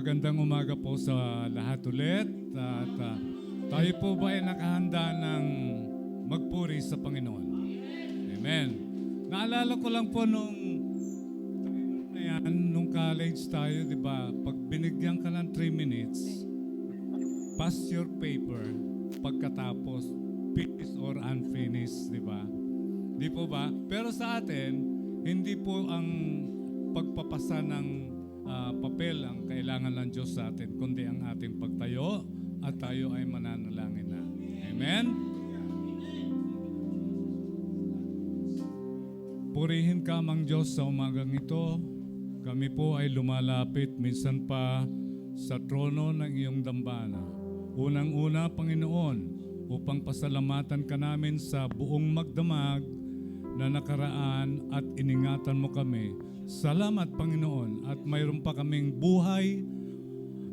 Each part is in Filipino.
Magandang umaga po sa lahat ulit. At tayo po ba ay nakahanda ng magpuri sa Panginoon? Amen. Naalala ko lang po nung college tayo, di ba? Pag binigyan ka ng 3 minutes, pass your paper pagkatapos finished or unfinished, di ba? Di po ba? Pero sa atin, hindi po ang pagpapasa ng papel ang kailangan ng Diyos sa atin, kundi ang ating pagtayo at tayo ay mananalangin na. Amen? Purihin ka mang Diyos sa umagang ito. Kami po ay lumalapit minsan pa sa trono ng iyong dambana. Unang-una, Panginoon, upang pasalamatan ka namin sa buong magdamag na nakaraan at iningatan mo kami. Salamat, Panginoon, at mayroon pa kaming buhay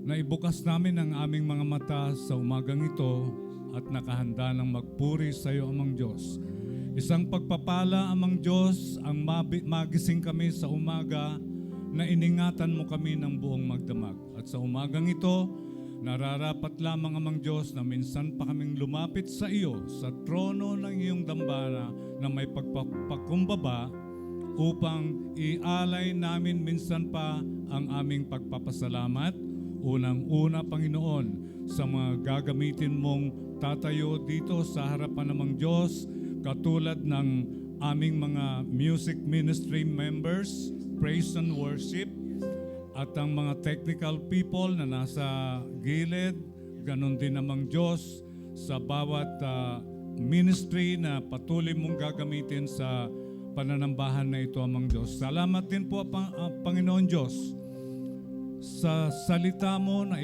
na ibukas namin ang aming mga mata sa umagang ito at nakahanda ng magpuri sa iyo, amang Diyos. Isang pagpapala, amang Diyos, ang magising kami sa umaga na iningatan mo kami ng buong magdamag. At sa umagang ito, nararapat lamang, amang Diyos, na minsan pa kaming lumapit sa iyo, sa trono ng iyong dambana na may pagpapakumbaba upang ialay namin minsan pa ang aming pagpapasalamat. Unang-una, Panginoon, sa mga gagamitin mong tatayo dito sa harapan namang Diyos, katulad ng aming mga music ministry members, praise and worship, at ang mga technical people na nasa gilid, ganon din namang Diyos sa bawat ministry na patuloy mong gagamitin sa pananambahan na ito, amang Diyos. Salamat din po, Panginoon Diyos, sa salita mo na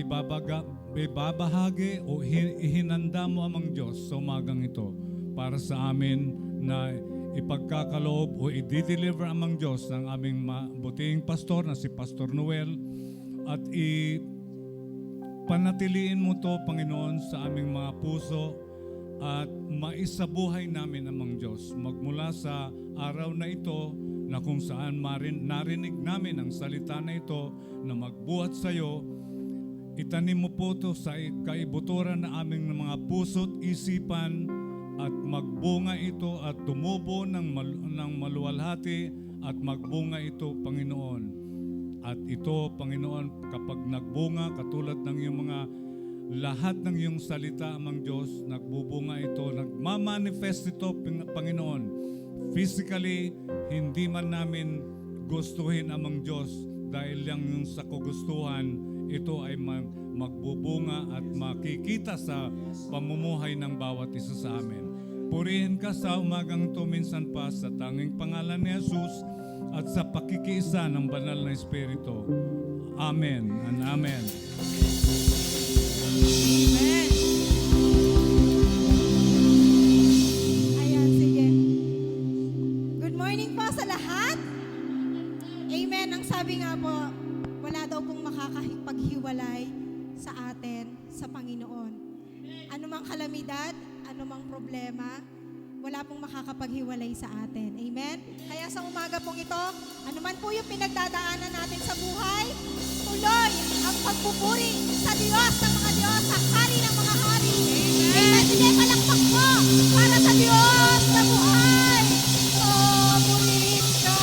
ibabahagi o ihinanda mo, amang Diyos, sa umagang ito para sa amin na ipagkakaloob o i-deliver, amang Diyos, ng aming mabuting pastor na si Pastor Noel, at panatiliin mo to, Panginoon, sa aming mga puso at maisabuhay namin, amang Diyos, magmula sa araw na ito na kung saan narinig namin ang salita na ito na magbuhat sa iyo. Itanim mo po to sa kaibuturan na aming mga puso't isipan at magbunga ito at tumubo ng maluwalhati at magbunga ito, Panginoon. At ito, Panginoon, kapag nagbunga katulad ng iyong mga lahat ng iyong salita, amang Diyos, nagbubunga ito, nagmamanifest ito, Panginoon. Physically, hindi man namin gustuhin, amang Diyos, dahil lang yung sa kagustuhan, ito ay magbubunga at makikita sa pamumuhay ng bawat isa sa amin. Purihin ka sa umagang ito minsan pa sa tanging pangalan ni Jesus at sa pakikiisa ng banal na Espiritu. Amen and amen. Amen. Ayan, sige. Good morning po sa lahat. Amen. Ang sabi nga po, wala daw pong makakapaghiwalay sa atin sa Panginoon. Ano mang kalamidad, ano mang problema, wala pong makakapaghiwalay sa atin. Amen? Kaya sa umaga pong ito, ano man po yung pinagdadaanan natin sa buhay, tuloy ang pagpupuri sa Diyos ng mga Diyos, sa Hari ng mga Hari. Amen? Sige, palakpak po para sa Diyos na buhay. Oh, purihin ka.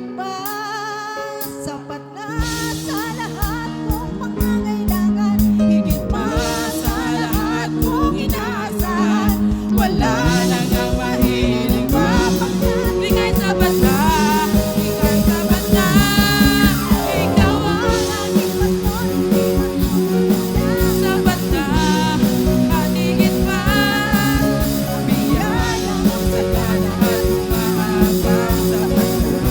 higit pa, sapat na sa lahat kong pangangailangan. Higit pa sa lahat kong inaasahan. Wala nang ang mahiling mapagkat ika'y sapat na, ika'y sapat na. Ikaw ang aking pastor, hindi man sapat na, at higit pa. Biyaya mo sa lahat, mahabang sapat na,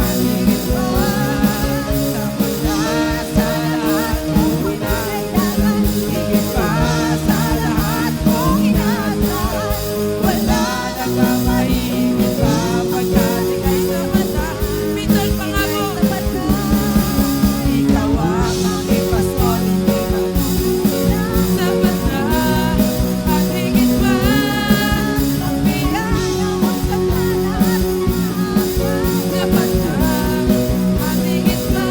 at higit pa. Sapat na sa lahat kong pinangailangan. Higit pa sa lahat kong inaasahan. Wala nang mamahimik pa, pagkat ika'y sapat na. Minsan pa nga po, sapat na. Ikaw ang aking pastor, hindi man sapat na, at higit pa. Ang biyaya mo sa lahat, sapat na, at higit pa.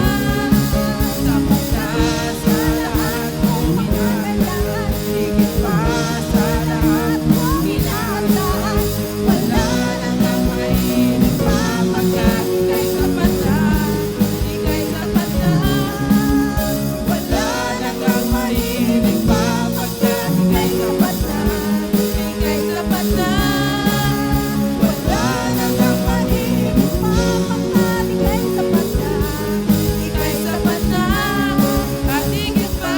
Sapat na sa lahat kong pinangailangan. Higit pa sa lahat kong inaasahan. Wala nang ang mahilig pa, pagkat ika'y sapat na, ika'y sapat na. Wala nang ang mahilig pa, pagkat ika'y sapat na, ika'y sapat na. Wala nang ang mahilig pa, pagkat ika'y sapat na, ika'y sapat na, at higit pa.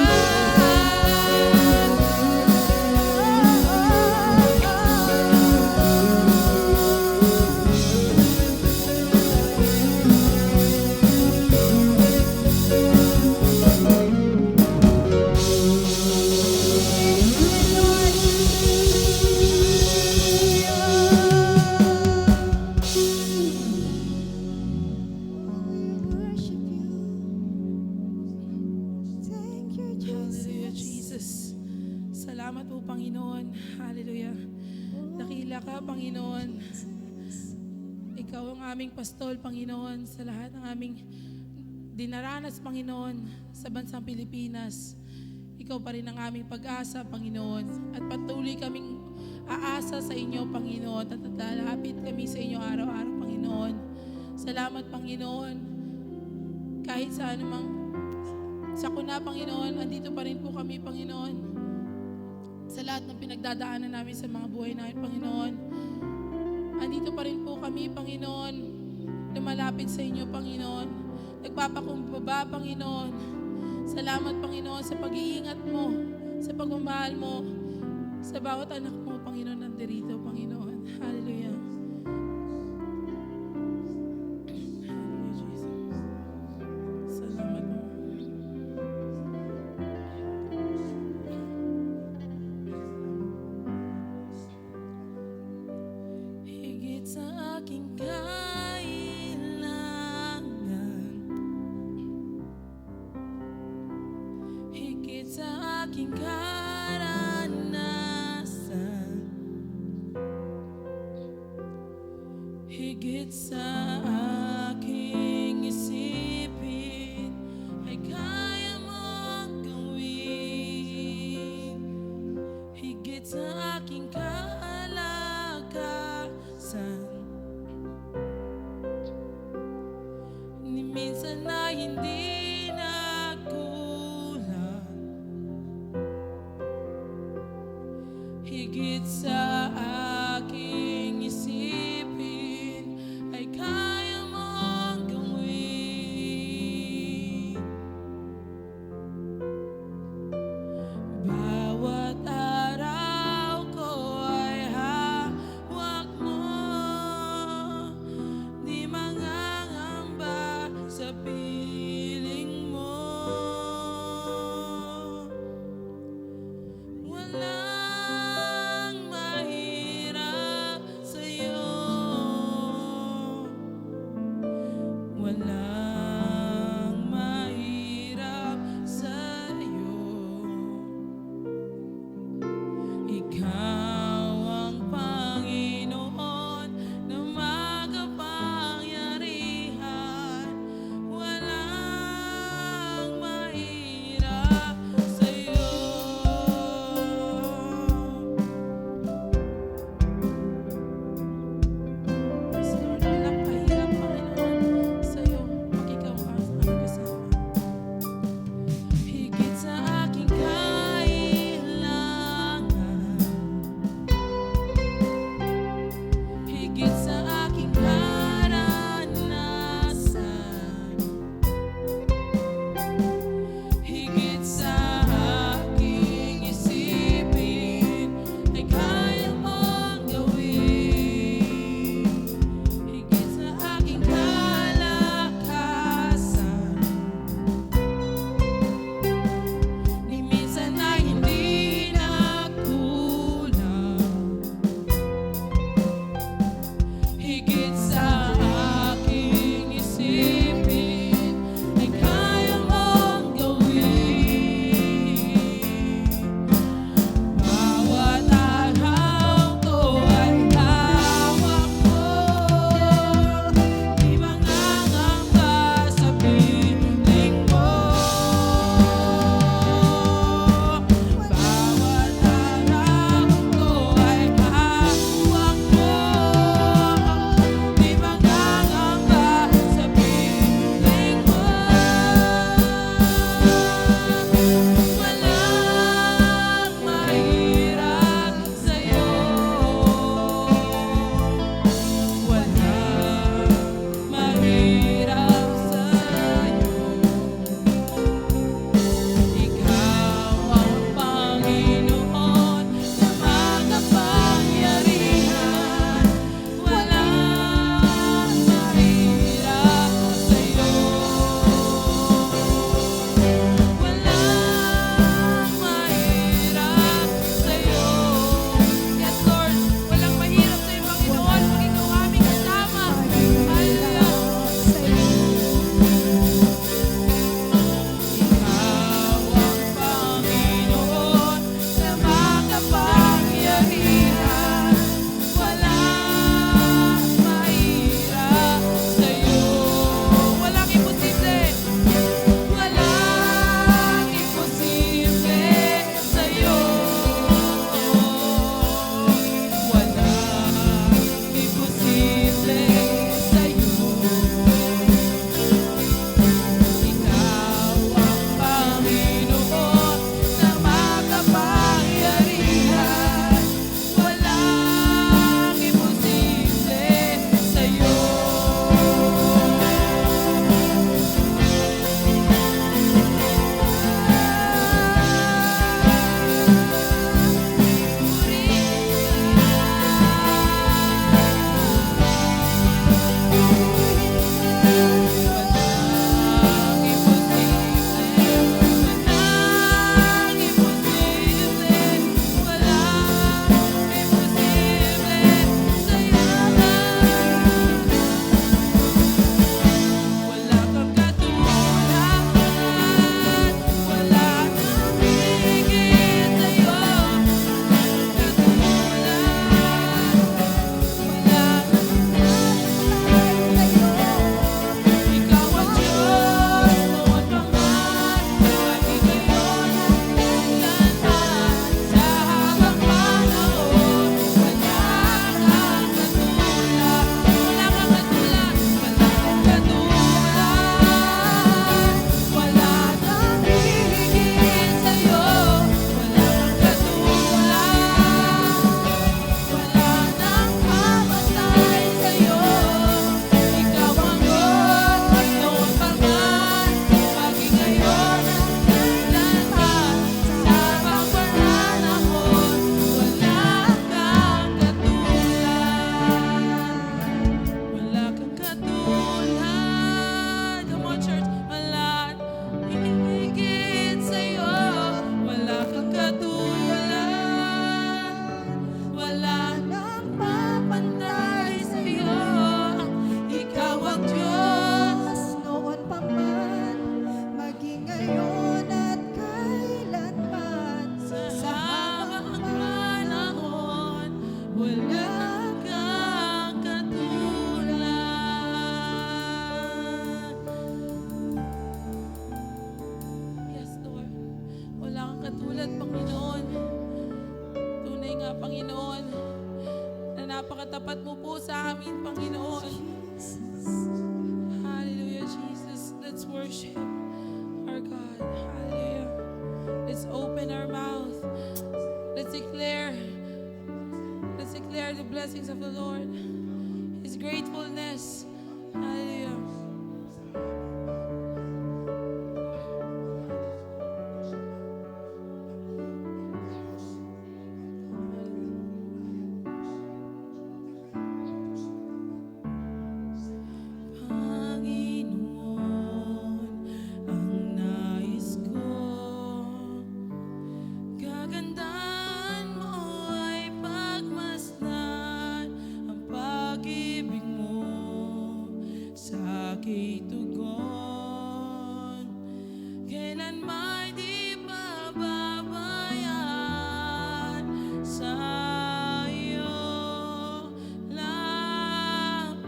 Hallelujah, Jesus. Salamat po, Panginoon. Hallelujah. Dakila ka, Panginoon. Ikaw ang aming pastol, Panginoon, sa lahat ng aming dinaranas, Panginoon, sa bansang Pilipinas. Ikaw pa rin ang aming pag-asa, Panginoon. At patuloy kaming aasa sa inyo, Panginoon. At lalapit kami sa inyo araw-araw, Panginoon. Salamat, Panginoon. Kahit sa anumang sakuna, Panginoon, andito pa rin po kami, Panginoon. Sa lahat ng pinagdadaanan namin sa mga buhay namin, Panginoon. Andito pa rin po kami, Panginoon. Lumalapit sa inyo, Panginoon. Nagpapakumbaba, Panginoon. Salamat, Panginoon, sa pag-iingat mo, sa pagmamahal mo, sa bawat anak mo, Panginoon, nandirito, Panginoon. Hallelujah. Hallelujah, Jesus. Salamat mo. Higit sa aking kailangan, higit sa aking karanasan, higit sa aking isipin, ay kaya mong gawin. Higit sa aking kalakasan, ni minsan na hindi nagkulang. Higit sa aking isipin, ay kaya mong gawin. Bawat araw ko ay hawak mo, di mangangamba sa piling mo. Walang mahirap sa'yo, walang mahirap sa'yo. Ikaw ang Panginoon na makapangyarihan. Walang mahirap sa'yo. Yes, Lord, walang kahirap, Panginoon. at Panginoon. Tunay nga, Panginoon, na napakatapat mo po sa amin, Panginoon. Hallelujah, Jesus. Let's worship our God. Hallelujah. Let's open our mouth. Let's declare the blessings of the Lord, His gratefulness. Hallelujah. Panginoon, ang nais ko, kagandahan mo ay pagmasdan ang pag-ibig mo sa aking tugon. Kailanman di pababayaan sa iyo lamang.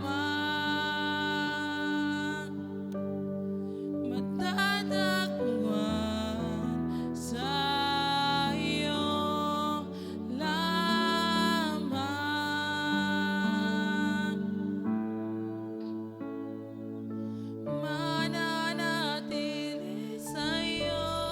Matatagpuan sa iyo lamang. Mananatili sa iyo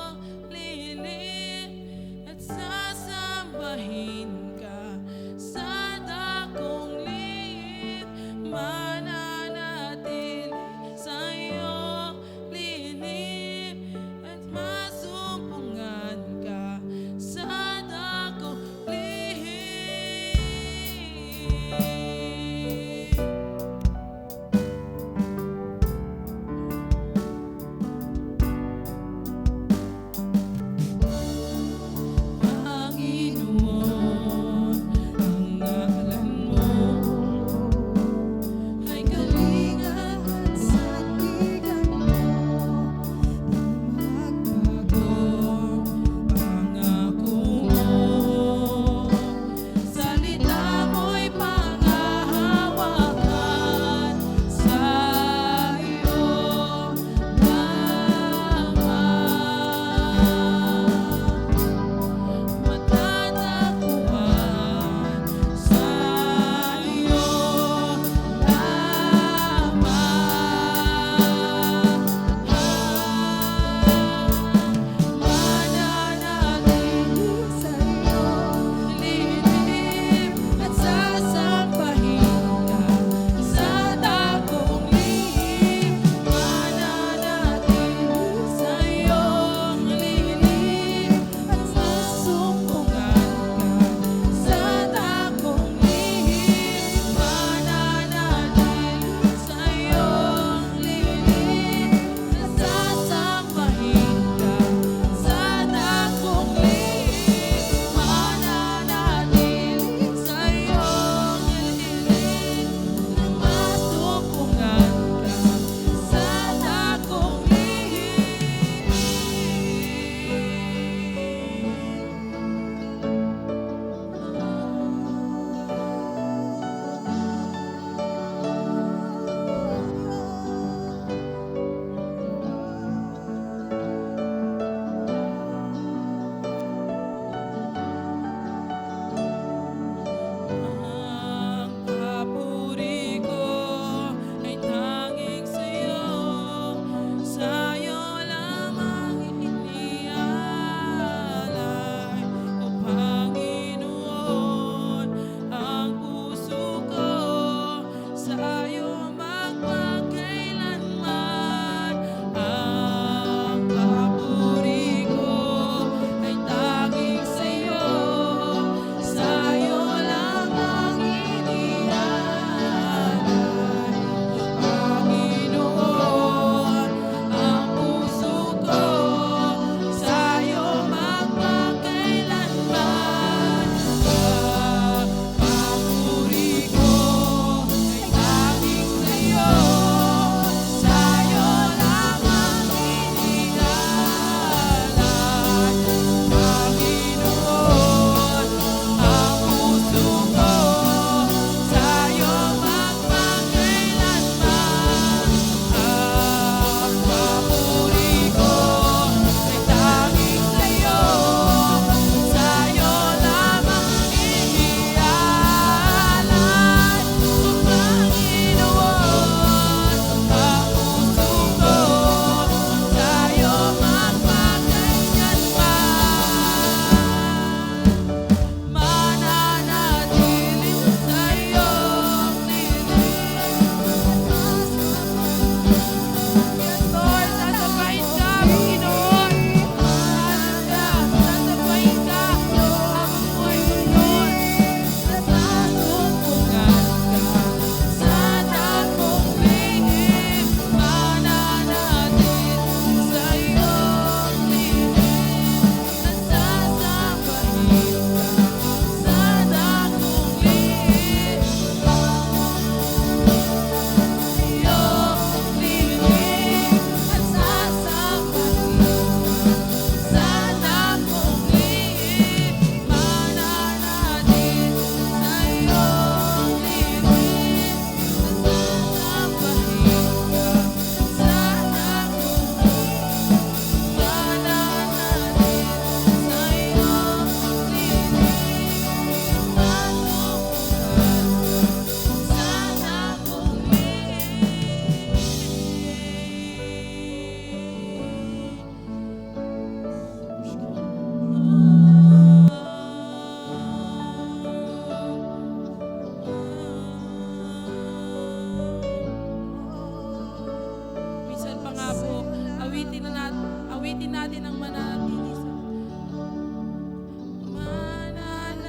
awitin natin ang mananatili sa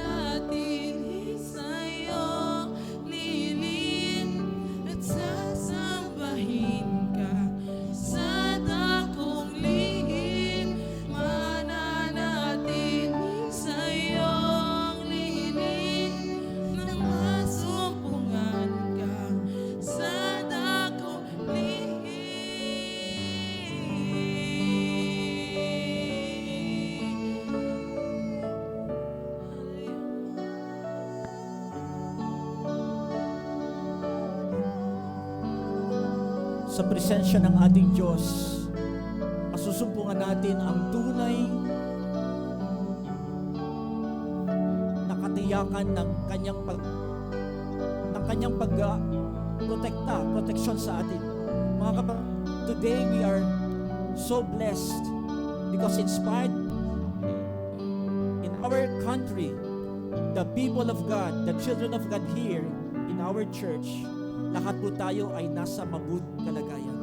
mananatili sa'yo, lilin at sasambahin ka sa dakong lihim. Mananatili sa'yo, lilin nang masumpungan ka sa dakong lihim. Sa presensya ng ating Diyos, masusumpungan natin ang tunay na katiyakan ng kanyang proteksyon sa atin. Mga kapatid, today we are so blessed because inspired in our country, the people of God, the children of God here in our church, lahat po tayo ay nasa mabuting kalagayan.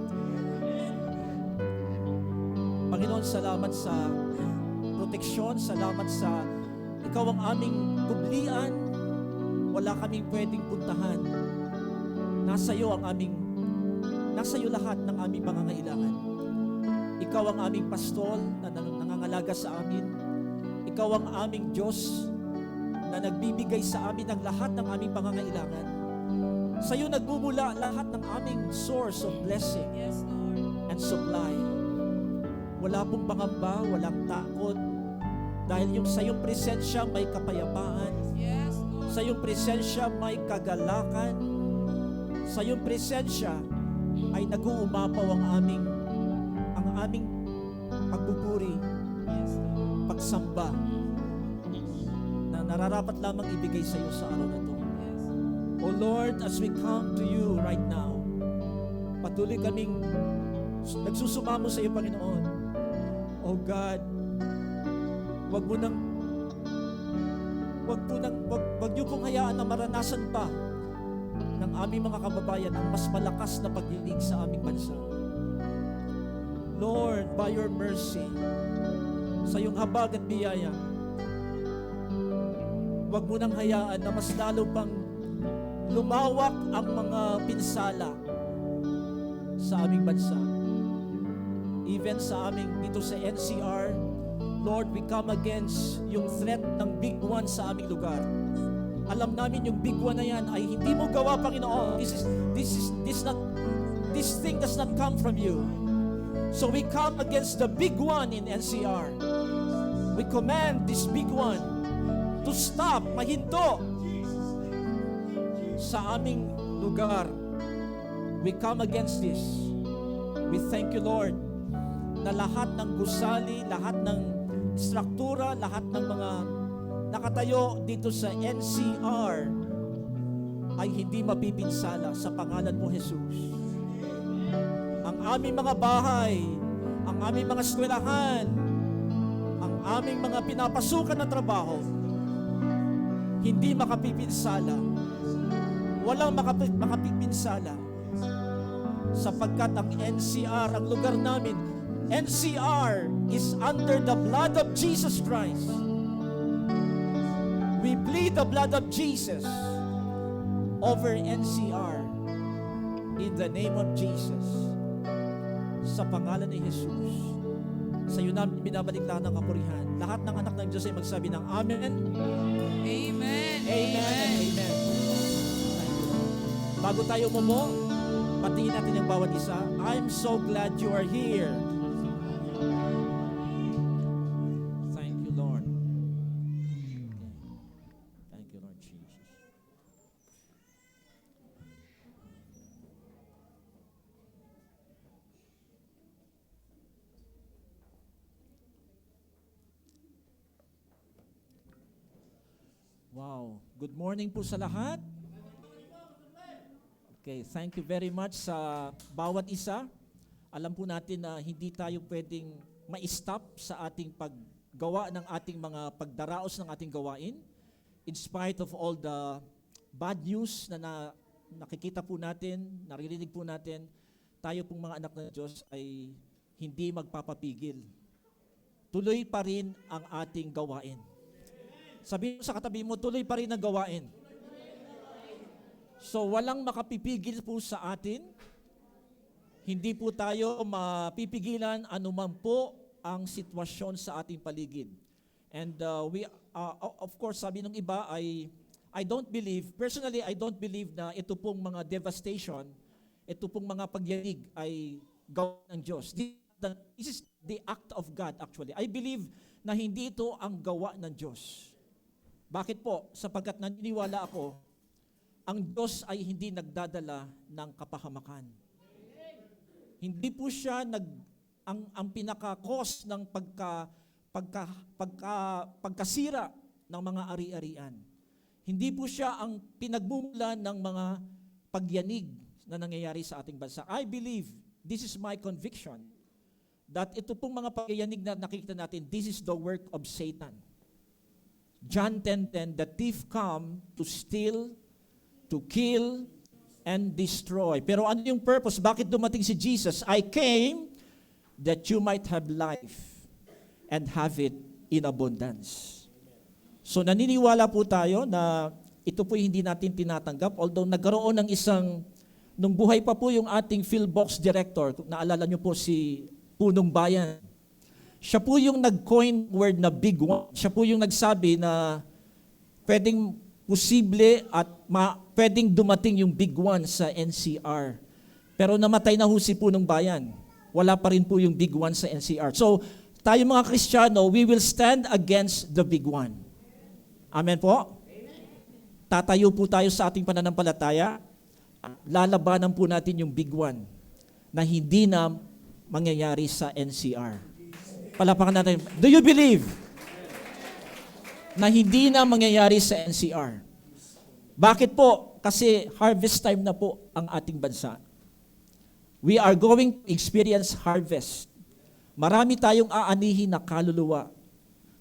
Panginoon, salamat sa proteksyon, salamat sa Ikaw ang aming kublian. Wala kaming pwedeng puntahan. Nasa iyo lahat ng aming pangangailangan. Ikaw ang aming pastol na nangangalaga sa amin. Ikaw ang aming Diyos na nagbibigay sa amin ng lahat ng aming pangangailangan. Sa iyo nagmumula lahat ng aming source of blessing Yes, Lord. and supply. Wala pong pangamba, walang takot. Dahil sa iyong presensya may kapayapaan. Yes, Lord. Sa iyong presensya may kagalakan. Sa iyong presensya ay nag-uumapaw ang aming pagpupuri, Yes, Lord. pagsamba na nararapat lamang ibigay sa iyo sa araw na ito. Yes. O Lord, as we come to you right now, patuloy kaming nagsusumamo sa iyo, Panginoon. O God, wag niyo pong hayaan na maranasan pa ng aming mga kababayan ang mas malakas na pag-ibig sa aming bansa. Lord, by your mercy, sa iyong habag at biyaya, wag mo nang hayaan na mas lalo pang lumawak ang mga pinsala sa aming bansa. Even sa aming dito sa NCR, Lord, we come against yung threat ng big one sa aming lugar. Alam namin yung big one na yan ay hindi mo gawa, Panginoon. This thing does not come from you. So we come against the big one in NCR. We command this big one to stop, mahinto sa aming lugar. We come against this. We thank you, Lord, na lahat ng gusali, lahat ng struktura, lahat ng mga nakatayo dito sa NCR ay hindi mapipinsala sa pangalan mo, Jesus. Ang aming mga bahay, ang aming mga eskwelahan, ang aming mga pinapasukan na trabaho, hindi makapipinsala. Walang makapipinsala. Sapagkat ang NCR, ang lugar namin, NCR is under the blood of Jesus Christ. We plead the blood of Jesus over NCR in the name of Jesus. Sa pangalan ni Jesus, sa iyo namin binabalik lahat ng kapurihan. Lahat ng anak ng Diyos ay magsabi ng Amen. Amen. Amen and amen. Bago tayo umupo, batiin natin yung bawat isa. I'm so glad you are here. Thank you, Lord. Thank you, Lord Jesus. Wow. Good morning po sa lahat. Okay, thank you very much sa bawat isa. Alam po natin na hindi tayo pwedeng ma-stop sa ating paggawa ng ating mga pagdaraos ng ating gawain. In spite of all the bad news na nakikita po natin, naririnig po natin, tayo pong mga anak ng Diyos ay hindi magpapapigil tuloy pa rin ang ating gawain. Sabi mo sa katabi mo, tuloy pa rin ang gawain. So walang makapipigil po sa atin. Hindi po tayo mapipigilan anuman po ang sitwasyon sa ating paligid. And of course, sabi ng iba I don't believe, personally, I don't believe na ito pong mga devastation, ito pong mga pagyanig ay gawa ng Diyos. This is the act of God actually. I believe na hindi ito ang gawa ng Diyos. Bakit po? Sapagkat naniniwala ako, ang Diyos ay hindi nagdadala ng kapahamakan. Hindi po siya ang pinaka-cause ng pagkasira ng mga ari-arian. Hindi po siya ang pinagmumula ng mga pagyanig na nangyayari sa ating bansa. I believe, this is my conviction, that ito pong mga pagyanig na nakikita natin, this is the work of Satan. John 10:10, the thief come to steal, to kill, and destroy. Pero ano yung purpose? Bakit dumating si Jesus? I came that you might have life and have it in abundance. So naniniwala po tayo na ito po hindi natin tinatanggap. Although nagkaroon ng nung buhay pa po yung ating PhilBox director, kung naalala nyo po si Punong Bayan, siya po yung nag-coin word na big one. Siya po yung nagsabi na pwedeng posible at pwedeng dumating yung big one sa NCR. Pero namatay na ho si Punong Bayan. Wala pa rin po yung big one sa NCR. So tayo mga Kristiyano, we will stand against the big one. Amen po? Tatayo po tayo sa ating pananampalataya. Lalabanan po natin yung big one na hindi na mangyayari sa NCR. Palapakan natin. Do you believe na hindi na mangyayari sa NCR? Bakit po? Kasi harvest time na po ang ating bansa. We are going to experience harvest. Marami tayong aanihin na kaluluwa.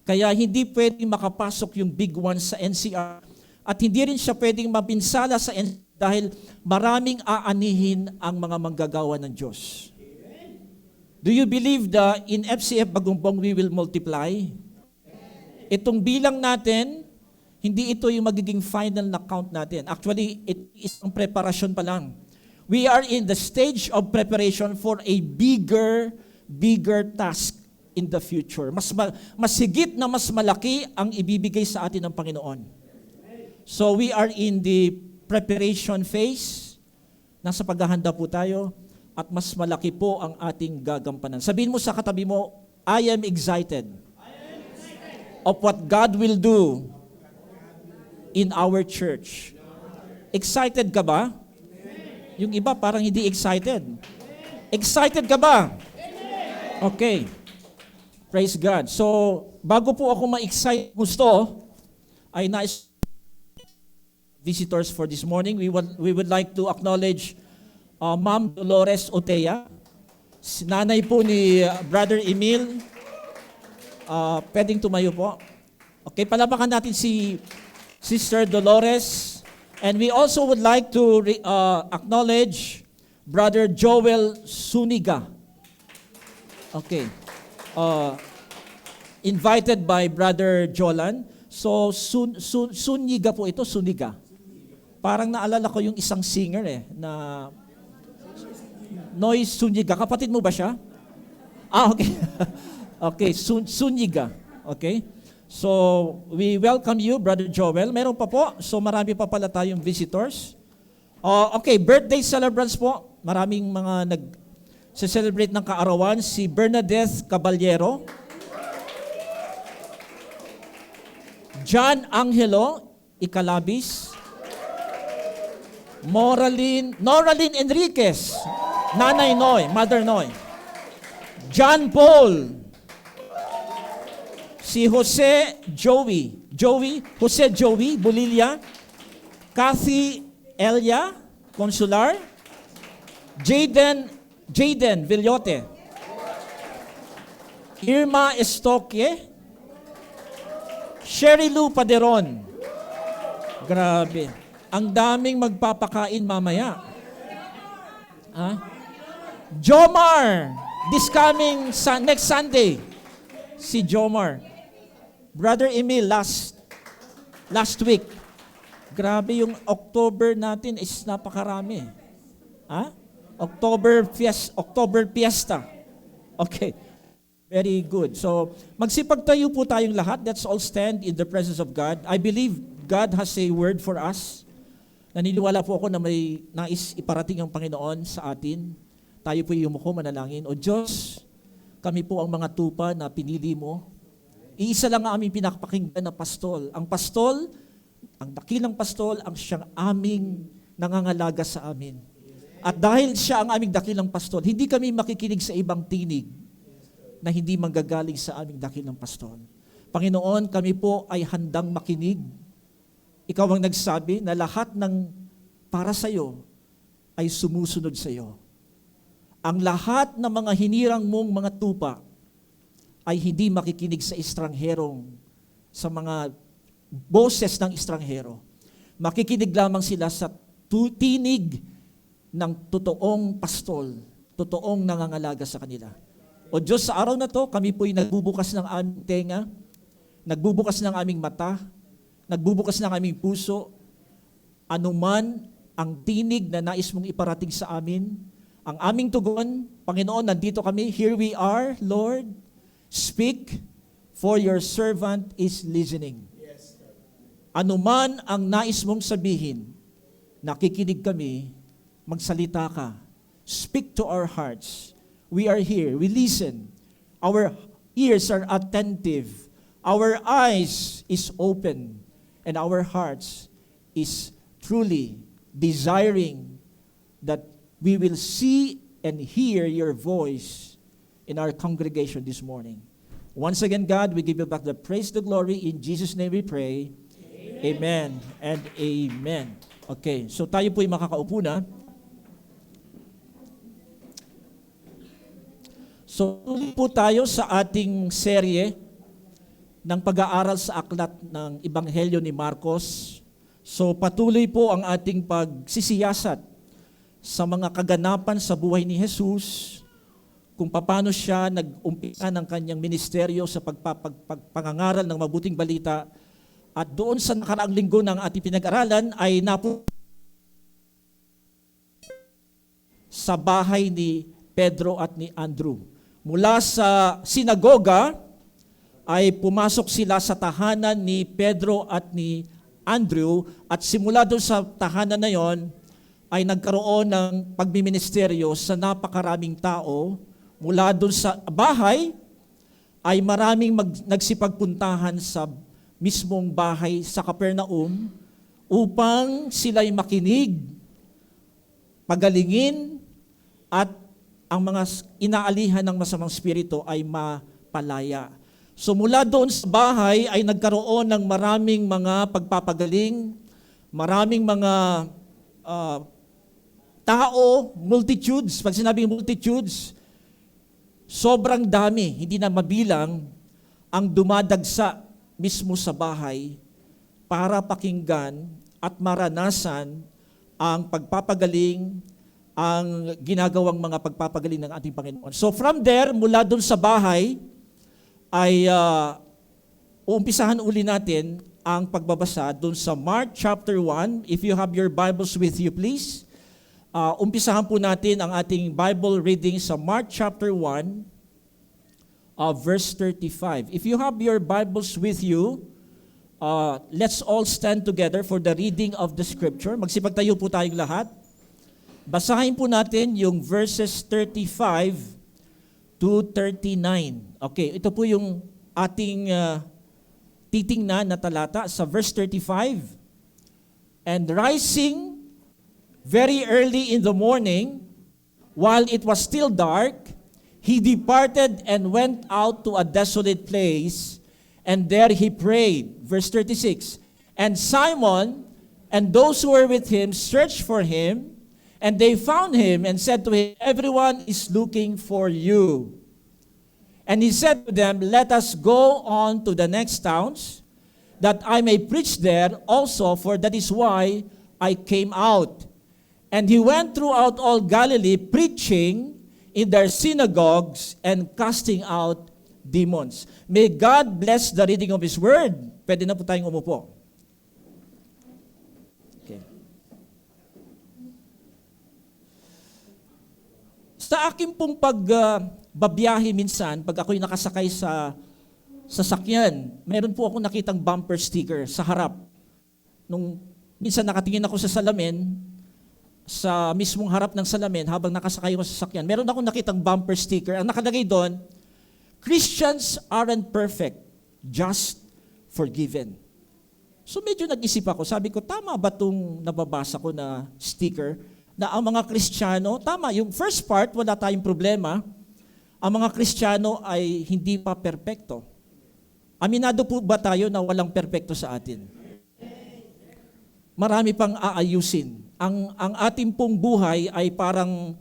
Kaya hindi pwedeng makapasok yung big one sa NCR at hindi rin siya pwedeng mapinsala sa NCR dahil maraming aanihin ang mga manggagawa ng Diyos. Do you believe that in FCF Bagumbong we will multiply? Itong bilang natin, hindi ito yung magiging final na count natin. Actually, it is ang preparasyon pa lang. We are in the stage of preparation for a bigger task in the future. Mas higit na mas malaki ang ibibigay sa atin ng Panginoon. So we are in the preparation phase. Nasa paghahanda po tayo at mas malaki po ang ating gagampanan. Sabihin mo sa katabi mo, I am excited of what God will do in our church. Excited ka ba? Yung iba parang hindi excited. Excited ka ba? Okay. Praise God. So, bago po ako ma-excite, gusto, ay nice visitors for this morning. We would like to acknowledge Ma'am Dolores Otea, nanay po ni Brother Emil. Pwedeng tumayo po. Okay, palapakan natin si Sister Dolores. And we also would like to acknowledge Brother Joel Suniga. Okay. Invited by Brother Jolan. So, Suniga po ito, Suniga. Parang naalala ko yung isang singer na Noy Suniga. Kapatid mo ba siya? Okay. Okay, Suniga. Okay. So, we welcome you, Brother Joel. Meron pa po. So, marami pa pala tayong visitors. Okay, birthday celebrants po. Maraming mga nag-celebrate ng kaarawan. Si Bernadette Caballero. John Angelo Ikalabis. Noraline Enriquez. Nanay Noy, Mother Noy. John Paul. Si Jose Joey Bulilia. Kathy Elia Consular. Jaden Villote. Irma Estoque. Sherry Lou Paderon. Grabe. Ang daming magpapakain mamaya. Jomar, this coming next Sunday. Si Jomar. Brother Emil, last week. Grabe yung October natin is napakarami. Ha? October Fiesta. Okay. Very good. So, magsipagtayo po tayong lahat. Let's all stand in the presence of God. I believe God has a word for us. Naniniwala po ako na may nais iparating ang Panginoon sa atin. Tayo po yumuko, manalangin. O Diyos, kami po ang mga tupa na pinili mo. Iisa lang ang aming pinakapakinggan na pastol. Ang pastol, ang dakilang pastol, ang siyang aming nangangalaga sa amin. At dahil siya ang aming dakilang pastol, hindi kami makikinig sa ibang tinig na hindi manggagaling sa aming dakilang pastol. Panginoon, kami po ay handang makinig. Ikaw ang nagsabi na lahat ng para sa iyo ay sumusunod sa iyo. Ang lahat ng mga hinirang mong mga tupa ay hindi makikinig sa sa mga boses ng estranghero. Makikinig lamang sila sa tinig ng totoong pastol, totoong nangangalaga sa kanila. O Diyos, sa araw na to, kami po'y nagbubukas ng aming tenga, nagbubukas ng aming mata, nagbubukas ng aming puso, anuman ang tinig na nais mong iparating sa amin, ang aming tugon, Panginoon, nandito kami, here we are, Lord, speak, for your servant is listening. Anuman ang nais mong sabihin, nakikinig kami, magsalita ka, speak to our hearts. We are here, we listen. Our ears are attentive. Our eyes is open. And our hearts is truly desiring that we will see and hear your voice in our congregation this morning. Once again, God, we give you back the praise, the glory. In Jesus' name we pray. Amen and amen. Okay, so tayo po'y makakaupo na. So, tuloy po tayo sa ating serye ng pag-aaral sa aklat ng Ebanghelyo ni Marcos. So, patuloy po ang ating pagsisiyasat sa mga kaganapan sa buhay ni Jesus, kung paano siya nag-umpisa ng kanyang ministeryo sa pagpangangaral ng mabuting balita. At doon sa nakaraang linggo ng ating pinag-aralan ay sa bahay ni Pedro at ni Andrew. Mula sa sinagoga ay pumasok sila sa tahanan ni Pedro at ni Andrew at simula doon sa tahanan na yon ay nagkaroon ng pagmiministeryo sa napakaraming tao. Mula doon sa bahay ay maraming nagsipagpuntahan sa mismong bahay sa Capernaum upang sila'y makinig, pagalingin, at ang mga inaalihan ng masamang spirito ay mapalaya. So mula doon sa bahay ay nagkaroon ng maraming mga pagpapagaling, maraming mga tao, multitudes. Pag sinabing multitudes, sobrang dami, hindi na mabilang, ang dumadagsa mismo sa bahay para pakinggan at maranasan ang pagpapagaling, ang ginagawang mga pagpapagaling ng ating Panginoon. So from there, mula dun sa bahay, ay uumpisahan uli natin ang pagbabasa dun sa Mark chapter 1. If you have your Bibles with you, please. Umpisahan po natin ang ating Bible reading sa Mark chapter 1, verse 35. If you have your Bibles with you, let's all stand together for the reading of the scripture. Magsipagtayo po tayong lahat. Basahin po natin yung verses 35 to 39. Okay, ito po yung ating titingnan na talata sa verse 35. And rising very early in the morning, while it was still dark, he departed and went out to a desolate place, and there he prayed. Verse 36. And Simon and those who were with him searched for him, and they found him and said to him, everyone is looking for you. And he said to them, let us go on to the next towns, that I may preach there also, for that is why I came out. And he went throughout all Galilee, preaching in their synagogues and casting out demons. May God bless the reading of His Word. Pwede na po tayong umupo. Okay. Sa akin pong pagbabiyahe minsan, pag ako'y nakasakay sa sasakyan, meron po akong nakitang bumper sticker sa harap. Nung minsan nakatingin ako sa salamin, sa mismong harap ng salamin, habang nakasakay ako sa sasakyan, meron akong nakitang bumper sticker. Ang nakalagay doon, Christians aren't perfect, just forgiven. So medyo nag-isip ako, sabi ko, tama ba itong nababasa ko na sticker, na ang mga Kristiyano, tama, yung first part, wala tayong problema, ang mga Kristiyano ay hindi pa perpekto. Aminado po ba tayo na walang perpekto sa atin? Marami pang aayusin. Ang ating pong buhay ay parang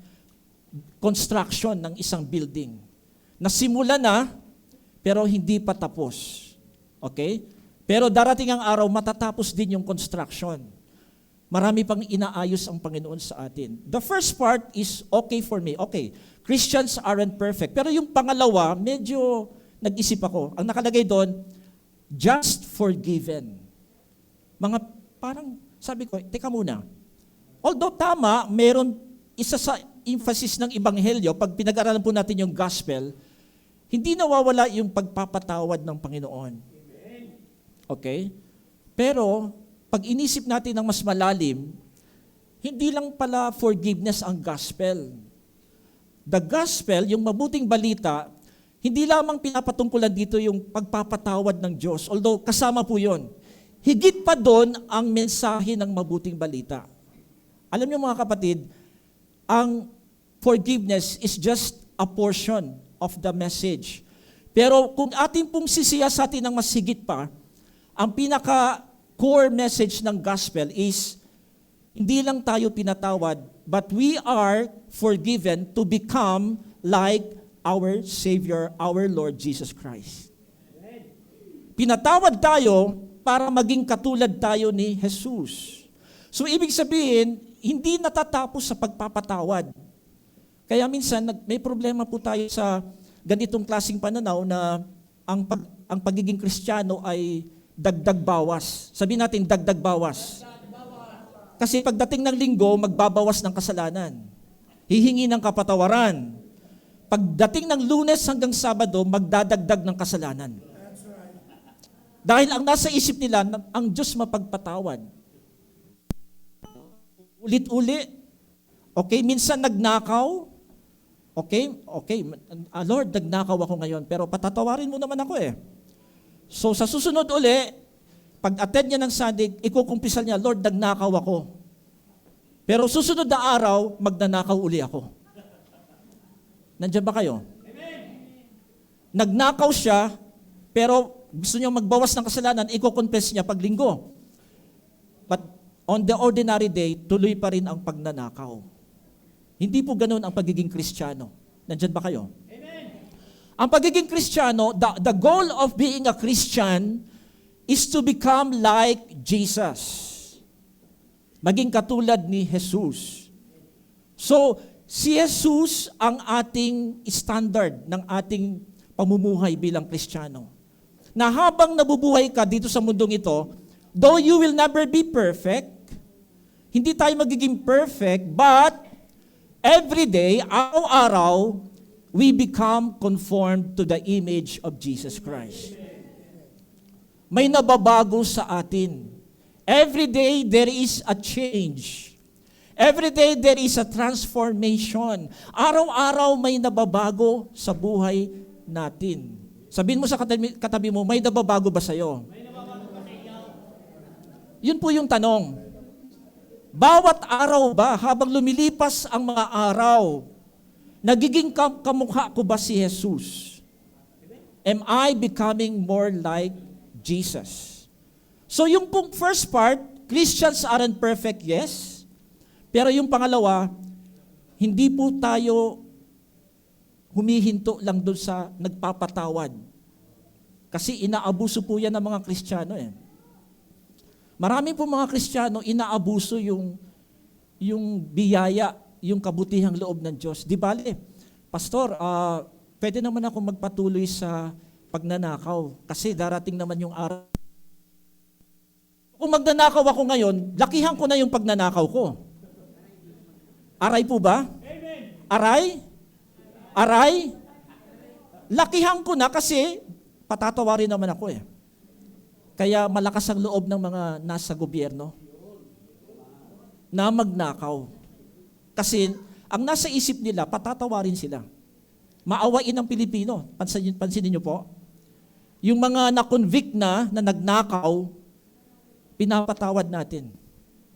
construction ng isang building. Nasimula na, pero hindi pa tapos. Okay? Pero darating ang araw, matatapos din yung construction. Marami pang inaayos ang Panginoon sa atin. The first part is okay for me. Okay, Christians aren't perfect. Pero yung pangalawa, medyo nag-isip ako. Ang nakalagay doon, just forgiven. Mga parang, sabi ko, teka muna. Although tama, meron isa sa emphasis ng Ebanghelyo, pag pinag-aralan po natin yung gospel, hindi nawawala yung pagpapatawad ng Panginoon. Okay? Pero, pag inisip natin ng mas malalim, hindi lang pala forgiveness ang gospel. The gospel, yung mabuting balita, hindi lamang pinapatungkulan dito yung pagpapatawad ng Diyos, although kasama po yun. Higit pa doon ang mensahe ng mabuting balita. Alam niyo mga kapatid, ang forgiveness is just a portion of the message. Pero kung ating pong sisiyasatin ng mas higit pa, ang pinaka-core message ng gospel is, hindi lang tayo pinatawad, but we are forgiven to become like our Savior, our Lord Jesus Christ. Pinatawad tayo para maging katulad tayo ni Jesus. So ibig sabihin, hindi natatapos sa pagpapatawad. Kaya minsan may problema po tayo sa ganitong klaseng pananaw na ang pagiging Kristiyano ay dagdag bawas. Sabihin natin dagdag bawas. Kasi pagdating ng linggo, magbabawas ng kasalanan. Hihingi ng kapatawaran. Pagdating ng Lunes hanggang Sabado, magdadagdag ng kasalanan. Dahil ang nasa isip nila, ang Diyos mapagpatawad. Ulit-uli. Okay, minsan nagnakaw. Okay, Lord, nagnakaw ako ngayon, pero patatawarin mo naman ako eh. So sa susunod uli, pag-attend niya ng Sunday, ikukumpisal niya, Lord, nagnakaw ako. Pero susunod na araw, magnanakaw uli ako. Nandiyan ba kayo? Amen. Nagnakaw siya, pero gusto niya magbawas ng kasalanan, iko-confess niya pag linggo. But on the ordinary day, tuloy pa rin ang pagnanakaw. Hindi po ganun ang pagiging Kristiyano. Nandiyan ba kayo? Amen. Ang pagiging Kristiyano, the goal of being a Christian is to become like Jesus. Maging katulad ni Jesus. So, si Jesus ang ating standard ng ating pamumuhay bilang Kristiyano. Na habang nabubuhay ka dito sa mundong ito, though you will never be perfect, hindi tayo magiging perfect, but every day, araw-araw, we become conformed to the image of Jesus Christ. May nababago sa atin. Every day, there is a change. Every day, there is a transformation. Araw-araw, may nababago sa buhay natin. Sabihin mo sa katabi mo, may nababago ba sa'yo? May nababago ba sa inyo? Yun po yung tanong. Bawat araw ba, habang lumilipas ang mga araw, nagiging kamukha ko ba si Jesus? Am I becoming more like Jesus? So yung pong first part, Christians aren't perfect, yes. Pero yung pangalawa, hindi po tayo humihinto lang doon sa nagpapatawad. Kasi inaabuso po yan ng mga Kristiyano eh. Marami po mga Kristiyano, inaabuso yung biyaya, yung kabutihang loob ng Diyos. Di bale, Pastor, pwede naman ako magpatuloy sa pagnanakaw kasi darating naman yung araw. Kung magnanakaw ako ngayon, lakihan ko na yung pagnanakaw ko. Aray po ba? Aray? Aray? Lakihan ko na kasi patatawarin naman ako eh. Kaya malakas ang loob ng mga nasa gobyerno na magnakaw. Kasi ang nasa isip nila, patatawarin sila. Maawain ang Pilipino. Pansinin niyo po. Yung mga na-convict na nagnakaw, pinapatawad natin.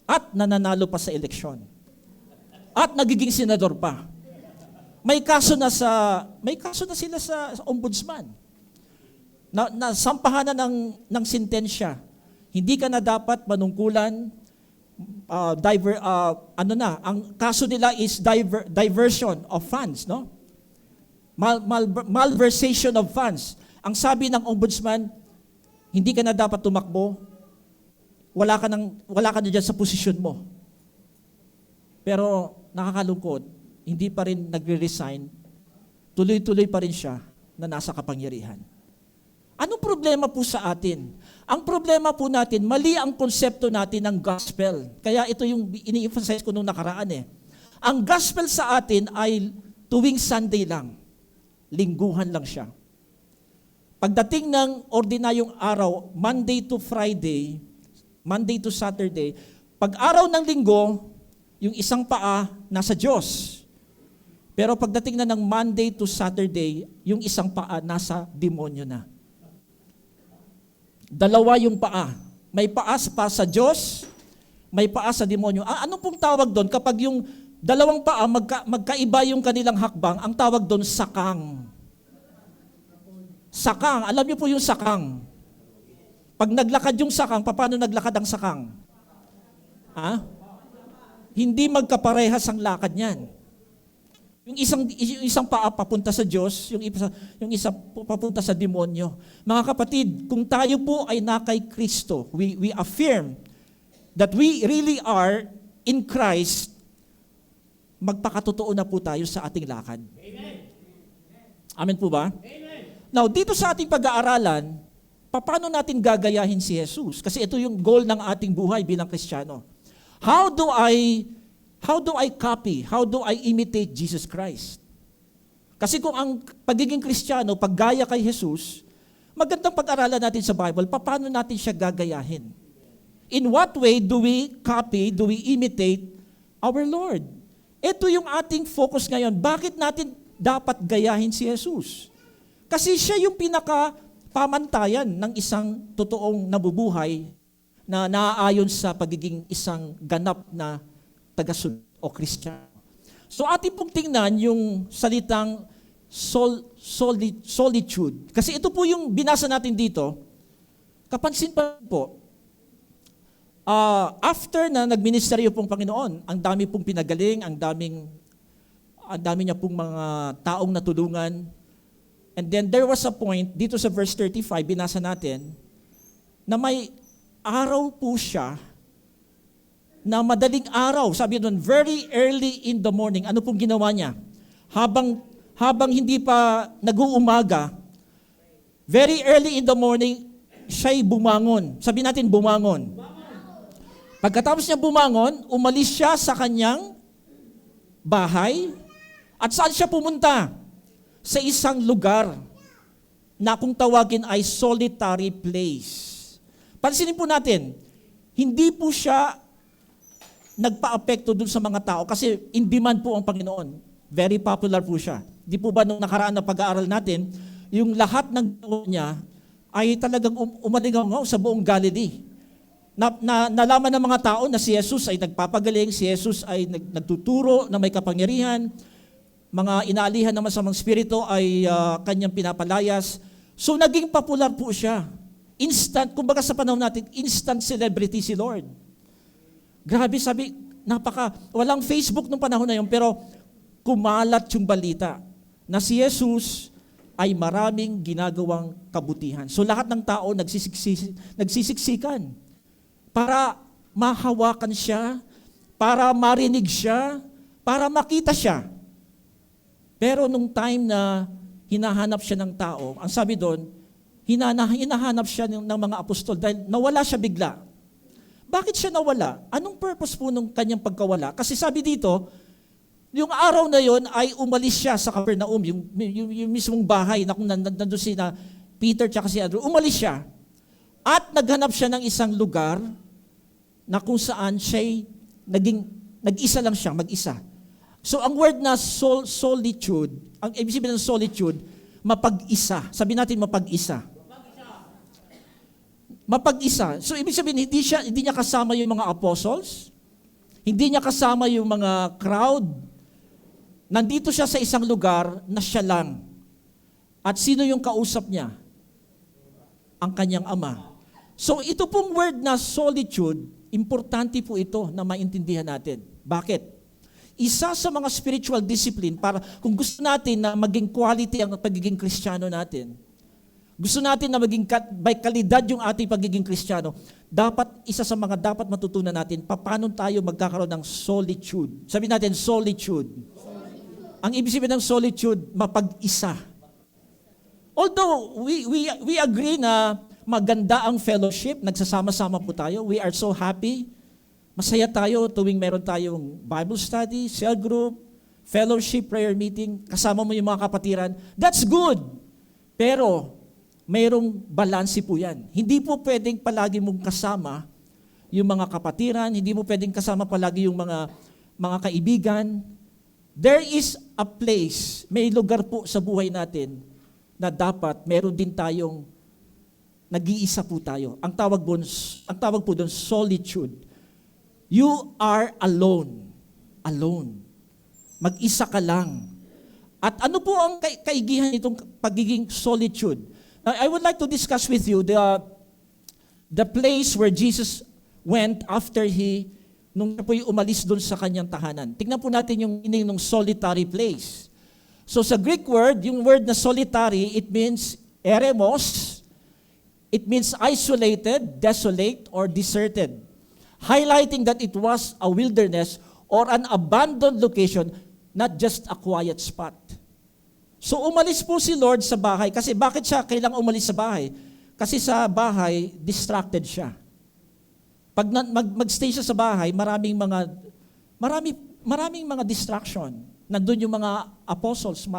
At nananalo pa sa eleksyon. At nagiging senador pa. May kaso na sila sa ombudsman. Nasampahan na ng sentensya. Hindi ka na dapat manungkulan. Ang kaso nila is diversion of funds, no? Malversation of funds. Ang sabi ng ombudsman, hindi ka na dapat tumakbo. Wala ka na dyan sa posisyon mo. Pero nakakalungkot, hindi pa rin nagre-resign. Tuloy-tuloy pa rin siya na nasa kapangyarihan. Anong problema po sa atin? Ang problema po natin, mali ang konsepto natin ng gospel. Kaya ito yung ini-emphasize ko nung nakaraan eh. Ang gospel sa atin ay tuwing Sunday lang. Lingguhan lang siya. Pagdating ng ordinaryong araw, Monday to Friday, Monday to Saturday, pag araw ng linggo, yung isang paa nasa Diyos. Pero pagdating na ng Monday to Saturday, yung isang paa nasa demonyo na. Dalawa yung paa. May paa pa sa Diyos, may paa sa demonyo. Anong pong tawag doon? Kapag yung dalawang paa, magkaiba yung kanilang hakbang, ang tawag doon, sakang. Sakang. Alam niyo po yung sakang. Pag naglakad yung sakang, paano naglakad ang sakang? Hindi magkaparehas ang lakad niyan. Yung isang paa papunta sa Diyos, yung isa papunta sa demonyo. Mga kapatid, kung tayo po ay na kay Kristo, we affirm that we really are in Christ, magpakatotoo na po tayo sa ating lakad. Amen po ba? Now, dito sa ating pag-aaralan, paano natin gagayahin si Jesus? Kasi ito yung goal ng ating buhay bilang Kristiyano. How do I copy? How do I imitate Jesus Christ? Kasi kung ang pagiging Kristiyano, paggaya kay Jesus, magandang pag-aralan natin sa Bible, paano natin siya gagayahin? In what way do we copy, do we imitate our Lord? Ito yung ating focus ngayon. Bakit natin dapat gayahin si Jesus? Kasi siya yung pinaka-pamantayan ng isang totoong nabubuhay na naaayon sa pagiging isang ganap na tagasunod o Kristiyano. So atin pong tingnan yung salitang solitude. Kasi ito po yung binasa natin dito. Kapansin pa po, after na nagministeryo pong Panginoon, ang dami pong pinagaling, ang dami niya pong mga taong natulungan. And then there was a point, dito sa verse 35, binasa natin, na may araw po siya, na madaling araw, sabi doon, very early in the morning. Ano pong ginawa niya? Habang hindi pa nag-uumaga, very early in the morning, siya'y bumangon. Sabi natin, bumangon. Pagkatapos niya bumangon, umalis siya sa kanyang bahay. At saan siya pumunta? Sa isang lugar na kung tawagin ay solitary place. Pansinin po natin, hindi po siya nagpa-apekto dun sa mga tao kasi in demand po ang Panginoon. Very popular po siya. Di po ba nung nakaraan na pag-aaral natin, yung lahat ng ginawa niya ay talagang umaligaw sa buong Galilee. Nalaman ng mga tao na si Jesus ay nagpapagaling, si Jesus ay nagtuturo na may kapangyarihan, mga inaalihan ng masamang spirito ay kanyang pinapalayas. So naging popular po siya. Instant, kumbaga sa panahon natin, instant celebrity si Lord. Grabe, sabi, walang Facebook nung panahon na yun, pero kumalat yung balita na si Jesus ay maraming ginagawang kabutihan. So lahat ng tao nagsisiksikan para mahawakan siya, para marinig siya, para makita siya. Pero nung time na hinahanap siya ng tao. Ang sabi doon, hinahanap siya ng mga apostol dahil nawala siya bigla. Bakit siya nawala? Anong purpose po nung kanyang pagkawala? Kasi sabi dito, yung araw na yon ay umalis siya sa Capernaum, yung mismong bahay na kung nandun si na Peter tsaka si Andrew, umalis siya. At naghanap siya ng isang lugar na kung saan siya nag-isa lang siya, mag-isa. So ang word na solitude, ang ibig sabihin ng solitude, mapag-isa. Sabi natin mapag-isa. Mapag-isa. So ibig sabihin hindi niya kasama yung mga apostles, hindi niya kasama yung mga crowd. Nandito siya sa isang lugar na siya lang. At sino yung kausap niya? Ang kanyang ama. So ito pong word na solitude, importante po ito na maintindihan natin. Bakit? Isa sa mga spiritual discipline para kung gusto natin na maging quality ang pagiging Kristiyano natin, gusto natin na maging by kalidad yung ating pagiging Kristiyano, dapat isa sa mga dapat matutunan natin, paano tayo magkakaroon ng solitude. Sabi natin, solitude. Ang ibig sabihin ng solitude, mapag-isa. Although we agree na maganda ang fellowship, nagsasama-sama po tayo, we are so happy, masaya tayo tuwing meron tayong Bible study, cell group, fellowship, prayer meeting, kasama mo yung mga kapatiran, that's good. Pero, mayroong balanse po yan. Hindi po pwedeng palagi mong kasama yung mga kapatiran, hindi mo pwedeng kasama palagi yung mga kaibigan. There is a place, may lugar po sa buhay natin na dapat meron din tayong nag-iisa po tayo. Ang tawag po doon solitude. You are alone. Alone. Mag-isa ka lang. At ano po ang kaigihan nitong pagiging solitude? I would like to discuss with you the place where Jesus went after nung siya po'y umalis doon sa kanyang tahanan. Tingnan po natin yung meaning ng solitary place. So sa Greek word, yung word na solitary, it means eremos. It means isolated, desolate, or deserted. Highlighting that it was a wilderness or an abandoned location, not just a quiet spot. So umalis po si Lord sa bahay. Kasi bakit siya kailangang umalis sa bahay? Kasi sa bahay, distracted siya. Pag mag-stay siya sa bahay, maraming mga distraction. Nandun yung mga apostles,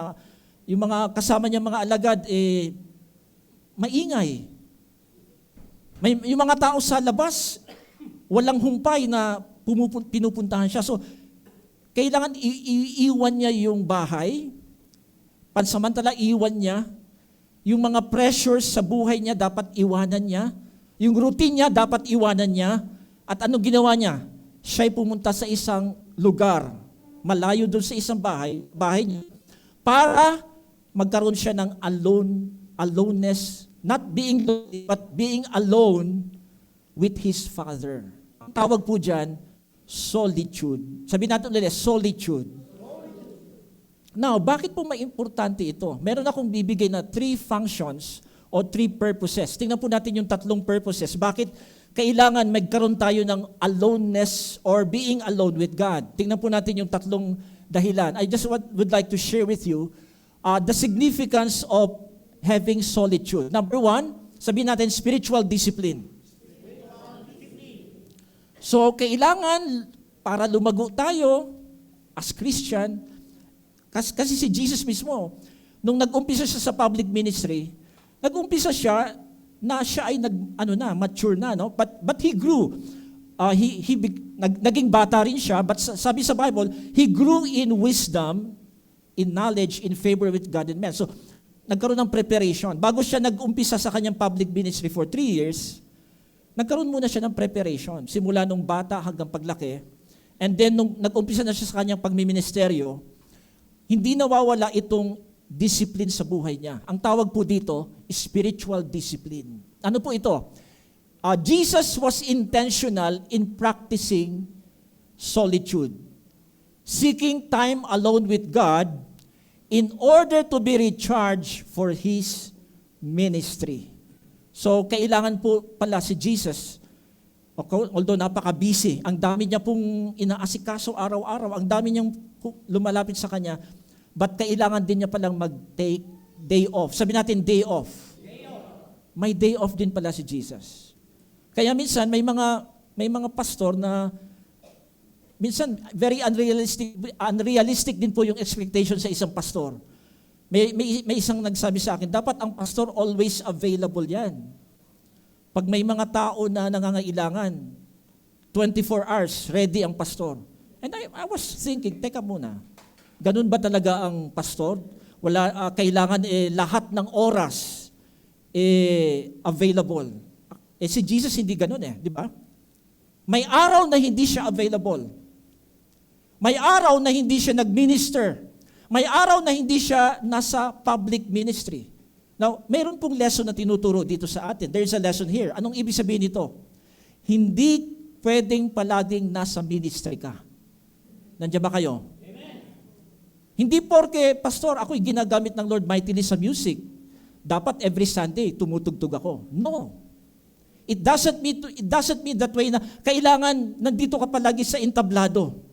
yung mga kasama niya mga alagad, maingay. Yung mga tao sa labas, walang humpay na pinupuntahan siya. So, kailangan iiwan niya yung bahay, pansamantala iwan niya, yung mga pressures sa buhay niya dapat iwanan niya, yung routine niya dapat iwanan niya, at anong ginawa niya? Siya'y pumunta sa isang lugar, malayo doon sa isang bahay niya, para magkaroon siya ng aloneness, not being lonely, but being alone with his Father. Ang tawag po dyan, solitude. Sabi natin ulit, solitude. Now, bakit po maimportante ito? Meron akong bibigay na 3 functions o 3 purposes. Tingnan po natin yung 3 purposes. Bakit kailangan magkaroon tayo ng aloneness or being alone with God? Tingnan po natin yung 3 dahilan. I just would like to share with you the significance of having solitude. Number 1, sabihin natin spiritual discipline. So, kailangan para lumago tayo as Christian, kasi si Jesus mismo, nung nag-umpisa siya sa public ministry, nag-umpisa siya na siya ay mature na, no? But he grew. Naging bata rin siya, but sabi sa Bible, he grew in wisdom, in knowledge, in favor with God and men. So, nagkaroon ng preparation. Bago siya nag-umpisa sa kanyang public ministry for 3 years, nagkaroon muna siya ng preparation. Simula nung bata hanggang paglaki. And then, nung nag-umpisa na siya sa kanyang pagmiministeryo, hindi nawawala itong discipline sa buhay niya. Ang tawag po dito, spiritual discipline. Ano po ito? Jesus was intentional in practicing solitude, seeking time alone with God in order to be recharged for His ministry. So, kailangan po pala si Jesus, although napaka-busy, ang dami niya pong inaasikaso araw-araw, ang dami niyang lumalapit sa Kanya, but kailangan din niya palang mag-take day off. Sabi natin, day off. May day off din pala si Jesus. Kaya minsan, may mga pastor na minsan very unrealistic din po yung expectation sa isang pastor. May isang nagsabi sa akin, dapat ang pastor always available yan. Pag may mga tao na nangangailangan, 24 hours, ready ang pastor. And I was thinking, teka muna, ganun ba talaga ang pastor? Wala, kailangan lahat ng oras available. Si Jesus hindi ganun di ba? May araw na hindi siya available. May araw na hindi siya nag-minister. May araw na hindi siya nasa public ministry. Now, mayroon pong lesson na tinuturo dito sa atin. There's a lesson here. Anong ibig sabihin nito? Hindi pwedeng palaging nasa ministry ka. Nandiyan ba kayo? Amen. Hindi porke, Pastor, ako'y ginagamit ng Lord mightily sa music. Dapat every Sunday, tumutugtog ako. No. It doesn't mean that way na kailangan nandito ka palagi sa entablado.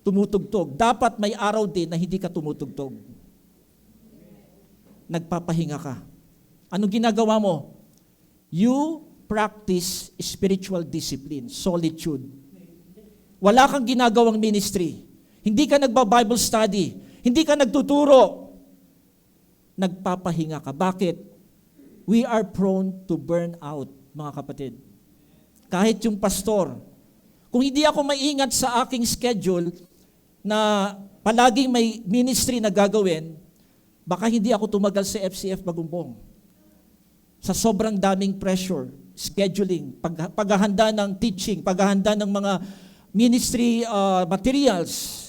Tumutugtog. Dapat may araw din na hindi ka tumutugtog. Nagpapahinga ka. Anong ginagawa mo? You practice spiritual discipline, solitude. Wala kang ginagawang ministry. Hindi ka nagba-Bible study. Hindi ka nagtuturo. Nagpapahinga ka. Bakit? We are prone to burn out, mga kapatid. Kahit yung pastor, kung hindi ako maingat sa aking schedule na palaging may ministry na gagawin, baka hindi ako tumagal sa FCF Bagumbong. Sa sobrang daming pressure, scheduling, paghahanda ng teaching, paghahanda ng mga ministry materials,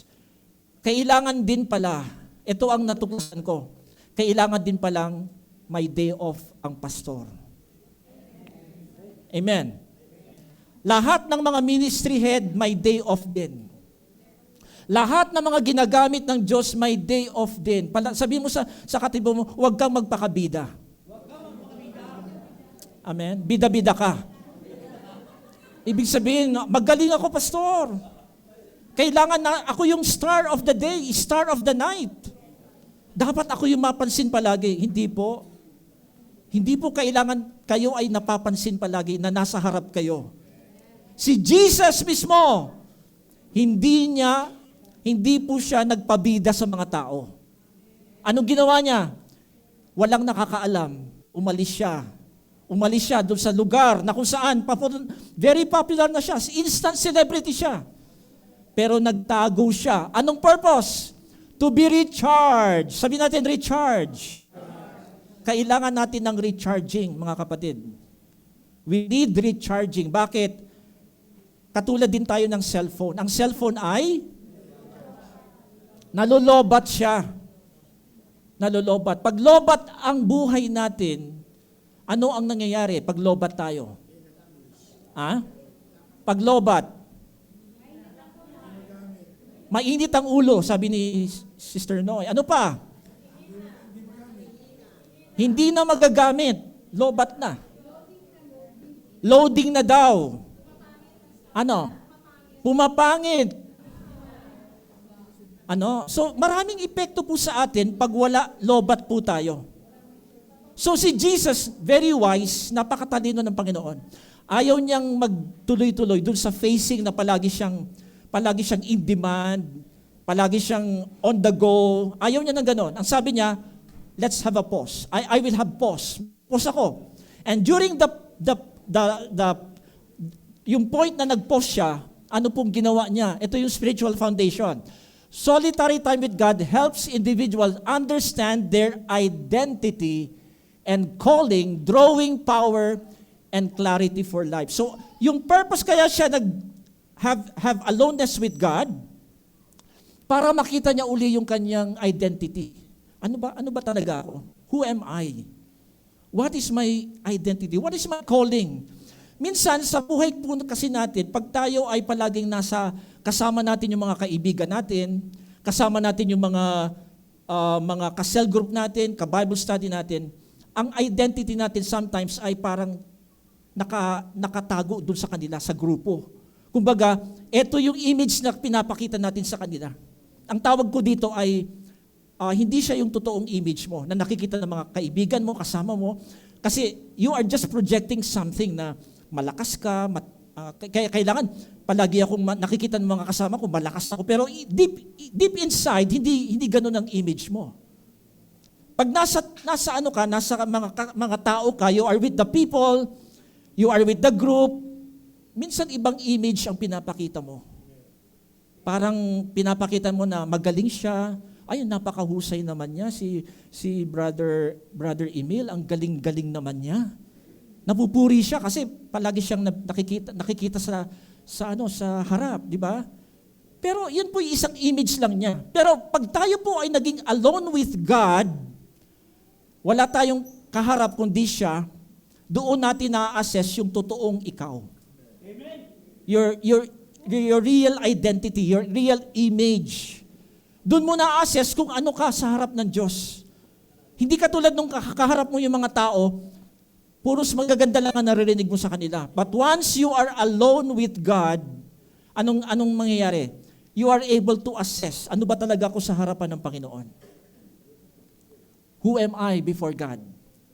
kailangan din pala, ito ang natuklasan ko, kailangan din palang may day off ang pastor. Amen. Lahat ng mga ministry head may day off din. Lahat ng mga ginagamit ng Diyos may day off din. Sabihin mo sa katibo mo, huwag kang magpakabida. Amen? Bida-bida ka. Ibig sabihin, magaling ako, pastor. Kailangan na ako yung star of the day, star of the night. Dapat ako yung mapansin palagi. Hindi po. Hindi po kailangan kayo ay napapansin palagi na nasa harap kayo. Si Jesus mismo, hindi po siya nagpabida sa mga tao. Anong ginawa niya? Walang nakakaalam. Umalis siya doon sa lugar na kung saan, very popular na siya. Instant celebrity siya. Pero nagtago siya. Anong purpose? To be recharged. Sabi natin, recharge. Kailangan natin ng recharging, mga kapatid. We need recharging. Bakit? Katulad din tayo ng cellphone. Ang cellphone ay nalulobat siya. Nalulobat. Pag lobat ang buhay natin, ano ang nangyayari pag lobat tayo? Pag lobat, mainit ang ulo, sabi ni Sister Noy. Ano pa? Hindi na magagamit. Lobat na. Loading na daw. Ano? Pumapangit. Ano? So, maraming epekto po sa atin pag wala lobat po tayo. So, si Jesus, very wise, napakatalino ng Panginoon. Ayaw niyang magtuloy-tuloy dun sa facing na palagi siyang in demand, palagi siyang on the go. Ayaw niya ng ganon. Ang sabi niya, let's have a pause. I will have pause. Pause ako. And during yung point na nag-pause siya, ano pong ginawa niya? Ito yung spiritual foundation. Solitary time with God helps individuals understand their identity and calling, drawing power and clarity for life. So, yung purpose kaya siya have aloneness with God para makita niya uli yung kanyang identity. Ano ba talaga ako? Who am I? What is my identity? What is my calling? Minsan, sa buhay po kasi natin, pag tayo ay palaging kasama natin yung mga kaibigan natin, kasama natin yung mga ka-cell group natin, ka-Bible study natin, ang identity natin sometimes ay parang nakatago dun sa kanila, sa grupo. Kumbaga, ito yung image na pinapakita natin sa kanila. Ang tawag ko dito ay hindi siya yung totoong image mo na nakikita ng mga kaibigan mo, kasama mo. Kasi you are just projecting something na malakas ka, kaya kailangan palagi akong nakikita ng mga kasama ko, malakas ako. Pero deep inside, hindi ganun ang image mo. Pag nasa ano ka, nasa mga tao ka, you are with the people, you are with the group, minsan ibang image ang pinapakita mo. Parang pinapakita mo na magaling siya. Ay, napakahusay naman niya si brother Emil, ang galing-galing naman niya. Napupuri siya kasi palagi siyang nakikita sa harap, di ba? Pero yun po yung isang image lang niya. Pero pag tayo po ay naging alone with God, wala tayong kaharap kundi siya, doon natin na-assess yung totoong ikaw. Amen. Your real identity, your real image. Doon mo na-assess kung ano ka sa harap ng Diyos. Hindi katulad nung kaharap mo yung mga tao, puros magaganda lang ang naririnig mo sa kanila. But once you are alone with God, anong mangyayari? You are able to assess, ano ba talaga ako sa harapan ng Panginoon? Who am I before God?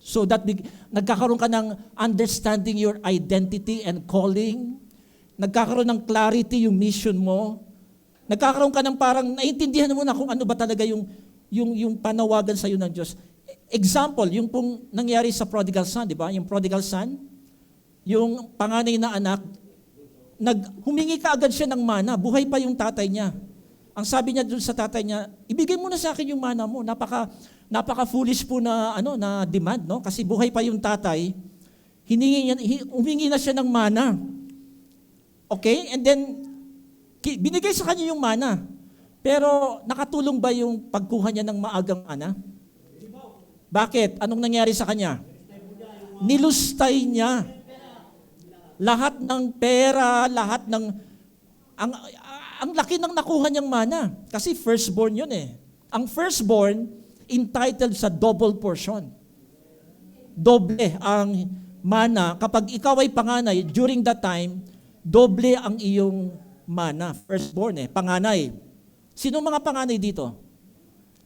So that nagkakaroon ka ng understanding your identity and calling. Nagkakaroon ng clarity yung mission mo. Nagkakaroon ka ng parang naiintindihan mo na kung ano ba talaga yung panawagan sa iyo ng Diyos. Example, yung pong nangyari sa prodigal son, di ba? Yung prodigal son, yung panganay na anak, humingi ka agad siya ng mana, buhay pa yung tatay niya. Ang sabi niya dun sa tatay niya, ibigay mo na sa akin yung mana mo. Napaka-foolish po na demand, no? Kasi buhay pa yung tatay, humingi na siya ng mana. Okay? And then, binigay sa kanya yung mana. Pero nakatulong ba yung pagkuha niya ng maagang mana? Bakit? Anong nangyari sa kanya? Nilustay niya. Lahat ng pera, lahat ng... Ang laki ng nakuha niyang mana. Kasi firstborn yun eh. Ang firstborn, entitled sa double portion. Doble ang mana. Kapag ikaw ay panganay, during that time, doble ang iyong mana. Firstborn panganay. Sino mga panganay dito?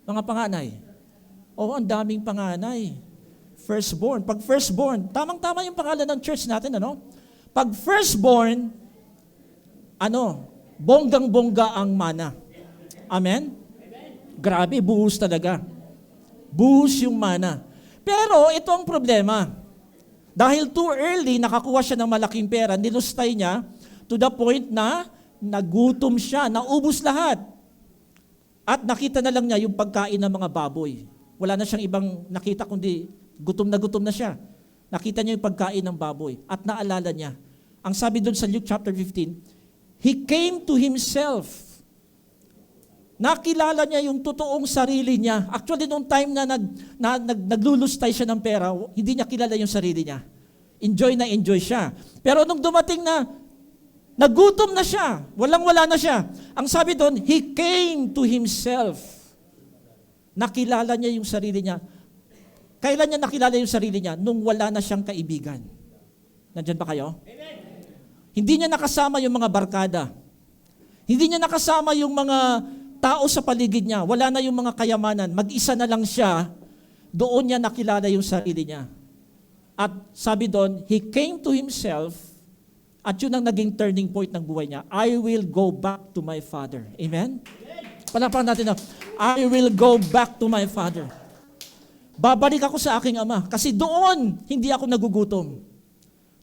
Mga panganay. Ang daming panganay. Firstborn. Pag firstborn, tamang-tama yung pangalan ng church natin, ano? Pag firstborn, bonggang-bongga ang mana. Amen? Grabe, buhos talaga. Buhos yung mana. Pero ito ang problema. Dahil too early, nakakuha siya ng malaking pera, nilustay niya to the point na nagutom siya, naubos lahat. At nakita na lang niya yung pagkain ng mga baboy. Wala na siyang ibang nakita kundi gutom na siya. Nakita niya yung pagkain ng baboy at naalala niya. Ang sabi doon sa Luke chapter 15, he came to himself. Nakilala niya yung totoong sarili niya. Actually, noong time na naglulustay siya ng pera, hindi niya kilala yung sarili niya. Enjoy siya. Pero nung dumating na nagutom na siya, walang-wala na siya. Ang sabi doon, he came to himself. Nakilala niya yung sarili niya. Kailan niya nakilala yung sarili niya? Nung wala na siyang kaibigan. Nandyan ba kayo? Amen. Hindi niya nakasama yung mga barkada. Hindi niya nakasama yung mga tao sa paligid niya. Wala na yung mga kayamanan. Mag-isa na lang siya. Doon niya nakilala yung sarili niya. At sabi doon, he came to himself. At yun ang naging turning point ng buhay niya. I will go back to my Father. Amen? Palapakan natin na, I will go back to my Father. Babalik ako sa aking Ama. Kasi doon, hindi ako nagugutom.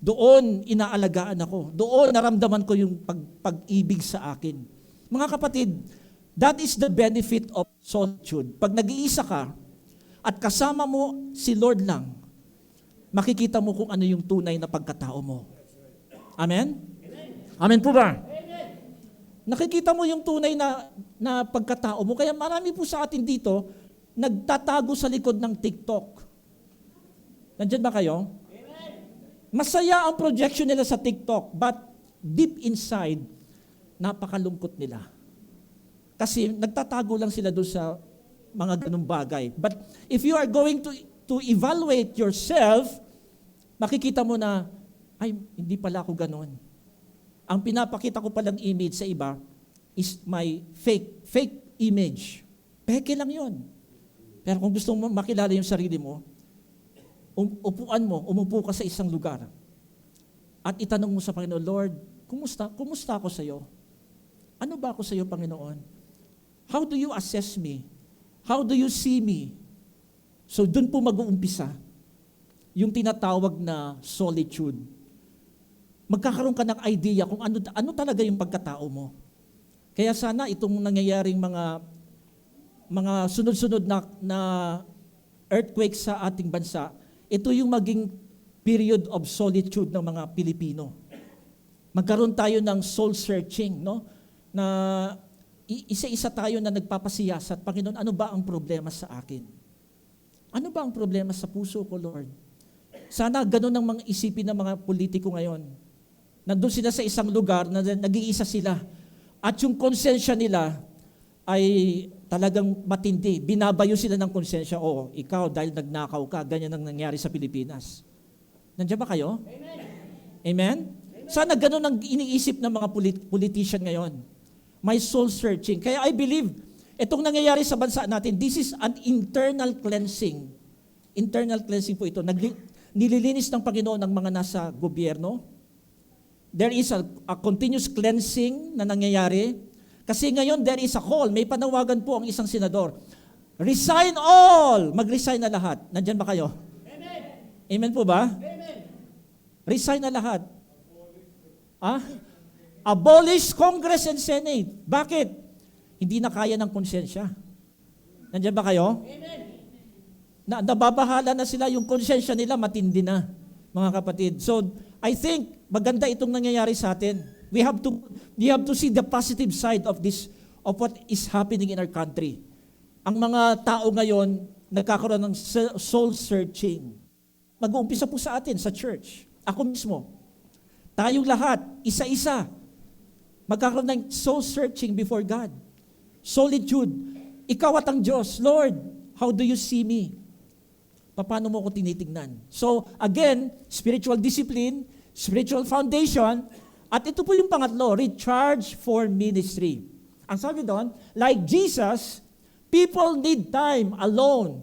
Doon, inaalagaan ako. Doon, naramdaman ko yung pag-ibig sa akin. Mga kapatid, that is the benefit of solitude. Pag nag-iisa ka, at kasama mo si Lord lang, makikita mo kung ano yung tunay na pagkatao mo. Amen? Amen po ba? Nakikita mo yung tunay na pagkatao mo. Kaya marami po sa atin dito, nagtatago sa likod ng TikTok. Nandiyan ba kayo? Masaya ang projection nila sa TikTok, but deep inside, napakalungkot nila. Kasi nagtatago lang sila doon sa mga ganung bagay. But if you are going to evaluate yourself, makikita mo na, ay, hindi pala ako ganon. Ang pinapakita ko palang image sa iba is my fake image. Peke lang yun. Pero kung gusto mo makilala yung sarili mo, umupo ka sa isang lugar at itanong mo sa Panginoon, Lord, kumusta? Kumusta ako sa iyo? Ano ba ako sa iyo, Panginoon? How do you assess me? How do you see me? So doon po mag-uumpisa yung tinatawag na solitude. Magkakaroon ka ng idea kung ano talaga yung pagkatao mo. Kaya sana itong nangyayaring mga sunod-sunod na earthquake sa ating bansa, ito yung maging period of solitude ng mga Pilipino. Magkaroon tayo ng soul searching, no? Na isa-isa tayo na nagpapasiyasat, Panginoon, ano ba ang problema sa akin? Ano ba ang problema sa puso ko, Lord? Sana ganun ang mga isipin ng mga politiko ngayon. Nandun sila sa isang lugar na nag-iisa sila. At yung konsensya nila ay talagang matindi. Binabayo sila ng konsensya. Oo, ikaw dahil nagnakaw ka, ganyan ang nangyari sa Pilipinas. Nandiyan ba kayo? Amen? Amen? Sana ganun ang iniisip ng mga politician ngayon. May soul searching. Kaya I believe, itong nangyayari sa bansa natin, this is an internal cleansing. Internal cleansing po ito. Nililinis ng Panginoon ang mga nasa gobyerno. There is a continuous cleansing na nangyayari. Kasi ngayon, there is a call. May panawagan po ang isang senador. Resign all! Mag-resign na lahat. Nandyan ba kayo? Amen! Amen po ba? Amen! Resign na lahat. Abolish Congress and Senate. Bakit? Hindi na kaya ng konsensya. Nandiyan ba kayo? Amen. Nababahala na sila, yung konsensya nila matindi na, mga kapatid. So, I think maganda itong nangyayari sa atin. We have to see the positive side of what is happening in our country. Ang mga tao ngayon nagkakaroon ng soul searching. Mag-uumpisa po sa atin sa church. Ako mismo. Tayong lahat, isa-isa, magkakaroon ng soul searching before God. Solitude. Ikaw at ang Diyos. Lord, how do you see me? Paano mo ko tinitingnan? So, again, spiritual discipline, spiritual foundation, at ito po yung pangatlo, recharge for ministry. Ang sabi doon, like Jesus, people need time alone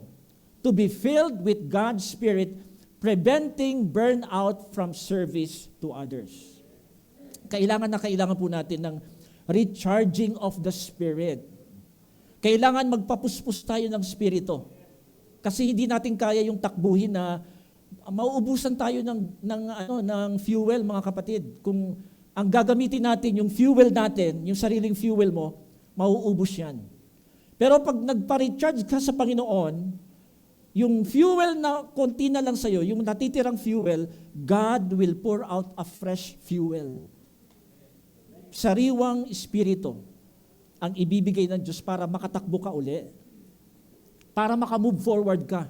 to be filled with God's Spirit, preventing burnout from service to others. Kailangan po natin ng recharging of the Spirit. Kailangan magpapuspos tayo ng Spirito. Kasi hindi natin kaya yung takbuhin na mauubusan tayo ng fuel, mga kapatid. Kung ang gagamitin natin, yung fuel natin, yung sariling fuel mo, mauubos yan. Pero pag nagpa-recharge ka sa Panginoon, yung fuel na konti na lang sa'yo, yung natitirang fuel, God will pour out a fresh fuel. Sariwang Espiritu ang ibibigay ng Diyos para makatakbo ka uli. Para makamove forward ka.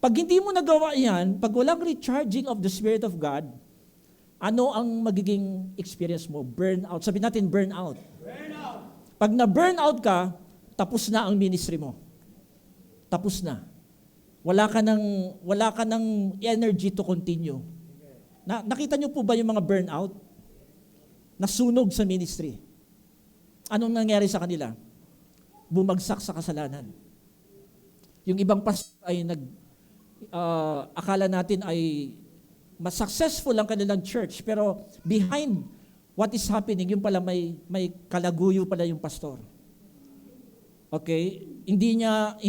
Pag hindi mo nagawa yan, pag walang recharging of the Spirit of God, ano ang magiging experience mo? Burnout. Sabihin natin burnout. Burnout. Pag na-burnout ka, tapos na ang ministry mo. Tapos na. Wala ka ng energy to continue. Nakita niyo po ba yung mga burnout? Nasunog sa ministry. Anong nangyari sa kanila? Bumagsak sa kasalanan. Yung ibang pastor ay akala natin ay mas successful ang kanilang church, pero behind what is happening, yung pala may kalaguyo pala yung pastor. Okay? Hindi na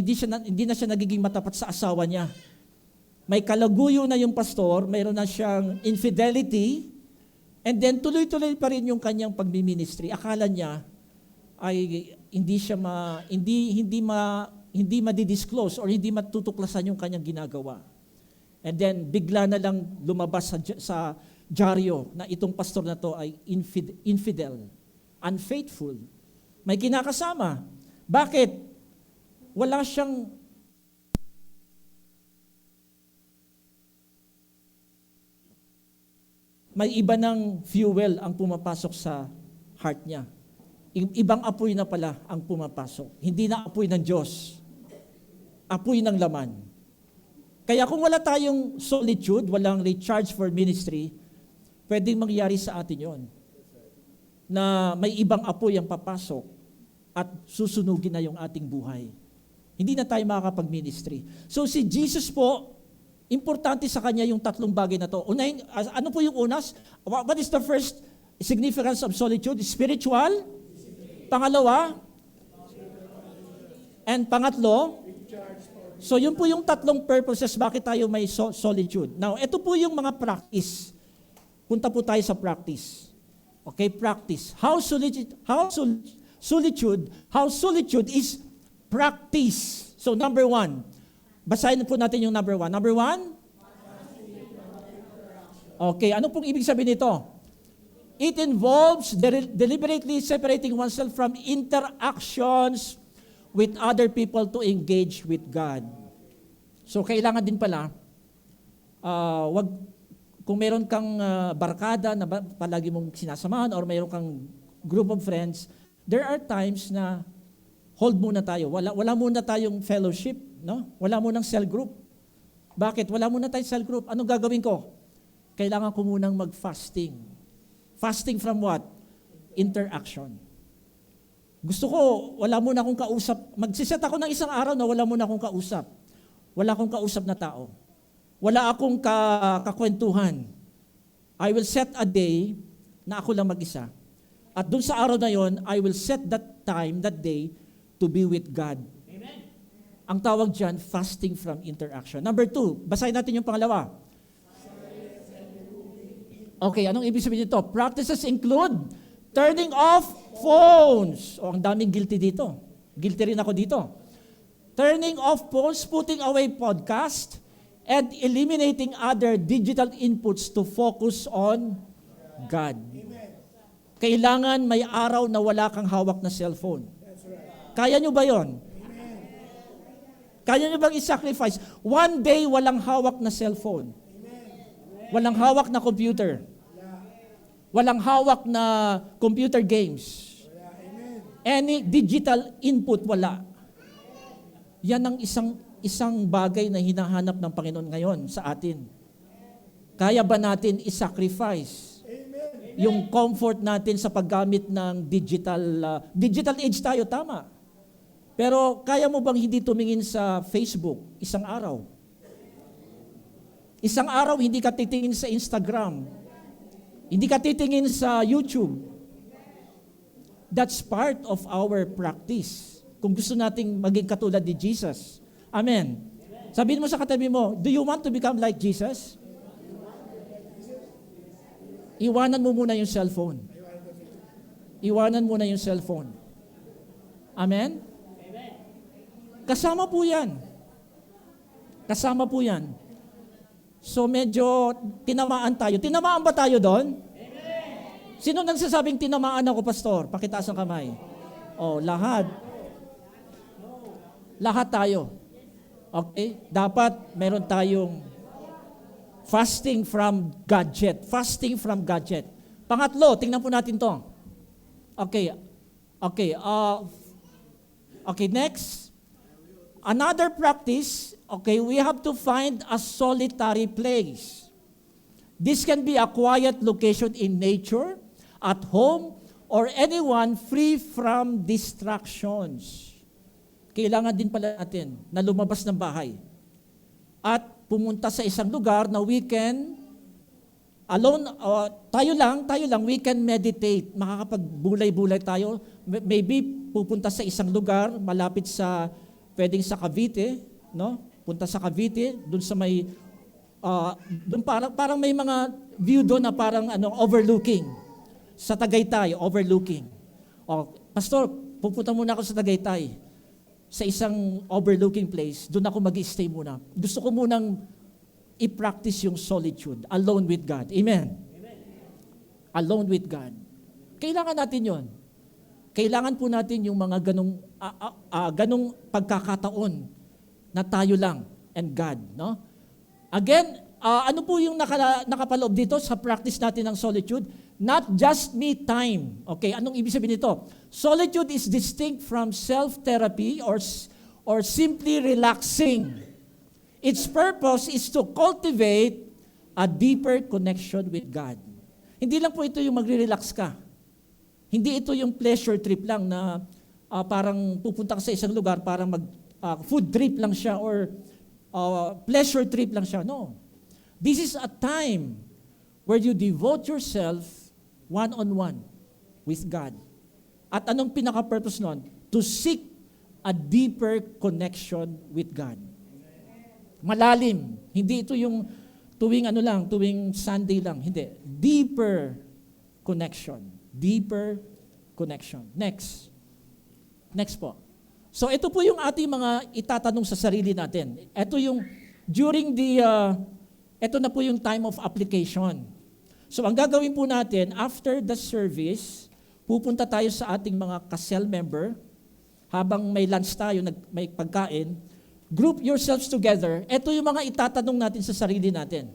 siya nagiging matapat sa asawa niya. May kalaguyo na yung pastor, mayroon na siyang infidelity, and then tuloy-tuloy pa rin yung kanyang pagmi-ministry. Akala niya ay hindi madi-disclose or hindi matutuklasan yung kanyang ginagawa. And then, bigla na lang lumabas sa dyaryo na itong pastor na to ay infidel, unfaithful. May kinakasama. Bakit? Wala siyang may iba ng fuel ang pumapasok sa heart niya. Ibang apoy na pala ang pumapasok. Hindi na apoy ng Diyos. Apoy ng laman. Kaya kung wala tayong solitude, walang recharge for ministry, pwedeng mangyari sa atin yon. Na may ibang apoy ang papasok at susunugin na yung ating buhay. Hindi na tayo makakapag-ministry. So si Jesus po, importante sa kanya yung tatlong bagay na to. Unahin, ano po yung unas? What is the first significance of solitude? Spiritual. Pangalawa. And pangatlo. So yun po yung tatlong purposes bakit tayo may solitude. Now, ito po yung mga practice. Punta po tayo sa practice. Okay, practice. How solitude is practice. So number 1. Basahin po natin yung number 1. Number 1? Okay, ano pong ibig sabihin nito? It involves deliberately separating oneself from interactions with other people to engage with God. So kailangan din pala, kung meron kang barkada na palagi mong sinasamahan or meron kang group of friends, there are times na hold muna tayo. Wala muna tayong fellowship, no? Wala munang cell group. Bakit? Wala muna tayong cell group. Anong gagawin ko? Kailangan ko munang mag-fasting. Fasting from what? Interaction. Gusto ko, wala muna akong kausap. Magsiset ako ng isang araw na wala muna akong kausap. Wala akong kausap na tao. Wala akong kakwentuhan. I will set a day na ako lang mag-isa. At dun sa araw na yon, I will set that time, that day, to be with God. Amen. Ang tawag dyan, fasting from interaction. Number 2, basahin natin yung pangalawa. Okay, anong ibig sabihin nito? Practices include turning off phones. Ang daming guilty dito. Guilty rin ako dito. Turning off phones, putting away podcast, and eliminating other digital inputs to focus on God. Kailangan may araw na wala kang hawak na cellphone. Kaya nyo ba yon? Kaya nyo bang i-sacrifice? One day, walang hawak na cellphone. Walang hawak na computer. Walang hawak na computer games. Any digital input, wala. Yan ang isang bagay na hinahanap ng Panginoon ngayon sa atin. Kaya ba natin i-sacrifice yung comfort natin sa paggamit ng digital age tayo, tama. Pero kaya mo bang hindi tumingin sa Facebook isang araw? Isang araw hindi ka titingin sa Instagram. Hindi ka titingin sa YouTube. That's part of our practice. Kung gusto nating maging katulad ni Jesus. Amen. Sabihin mo sa katabi mo, do you want to become like Jesus? Iwanan mo muna yung cellphone. Iwanan muna yung cellphone. Amen? Kasama po yan. Kasama po yan. So medyo tinamaan tayo. Tinamaan ba tayo doon? Sino nagsasabing tinamaan ako, pastor? Pakitaas ang kamay. Oh, lahat. Lahat tayo. Okay? Dapat meron tayong fasting from gadget. Fasting from gadget. Pangatlo, tingnan po natin to. Okay. Okay. Okay, next. Another practice, okay, we have to find a solitary place. This can be a quiet location in nature, at home, or anyone free from distractions. Kailangan din pala natin na lumabas ng bahay at pumunta sa isang lugar na we can alone, tayo lang, we can meditate. Makakapagbulay-bulay tayo. Maybe pupunta sa isang lugar malapit sa, pwedeng sa Cavite, no? Punta sa Cavite, dun sa may, dun parang may mga view doon na parang overlooking. Sa Tagaytay, overlooking. Pastor, pupunta muna ako sa Tagaytay. Sa isang overlooking place, doon ako mag-stay muna. Gusto ko munang i-practice yung solitude, alone with God. Amen? Alone with God. Kailangan natin yon. Kailangan po natin yung mga ganong pagkakataon na tayo lang and God. No? Again, ano po yung nakapaloob dito sa practice natin ng solitude? Not just me time. Okay, anong ibig sabihin nito? Solitude is distinct from self-therapy or simply relaxing. Its purpose is to cultivate a deeper connection with God. Hindi lang po ito yung magre-relax ka. Hindi ito yung pleasure trip lang na parang pupunta ka sa isang lugar para food trip lang siya or pleasure trip lang siya. No. This is a time where you devote yourself one-on-one with God. At anong pinaka-purpose nun? To seek a deeper connection with God. Malalim. Hindi ito yung tuwing Sunday lang. Hindi. Deeper connection. Deeper connection. Next. Next po. So ito po yung ating mga itatanong sa sarili natin. Ito yung ito na po yung time of application. So ang gagawin po natin, after the service, pupunta tayo sa ating mga ka-cell member. Habang may lunch tayo, may pagkain, group yourselves together. Ito yung mga itatanong natin sa sarili natin.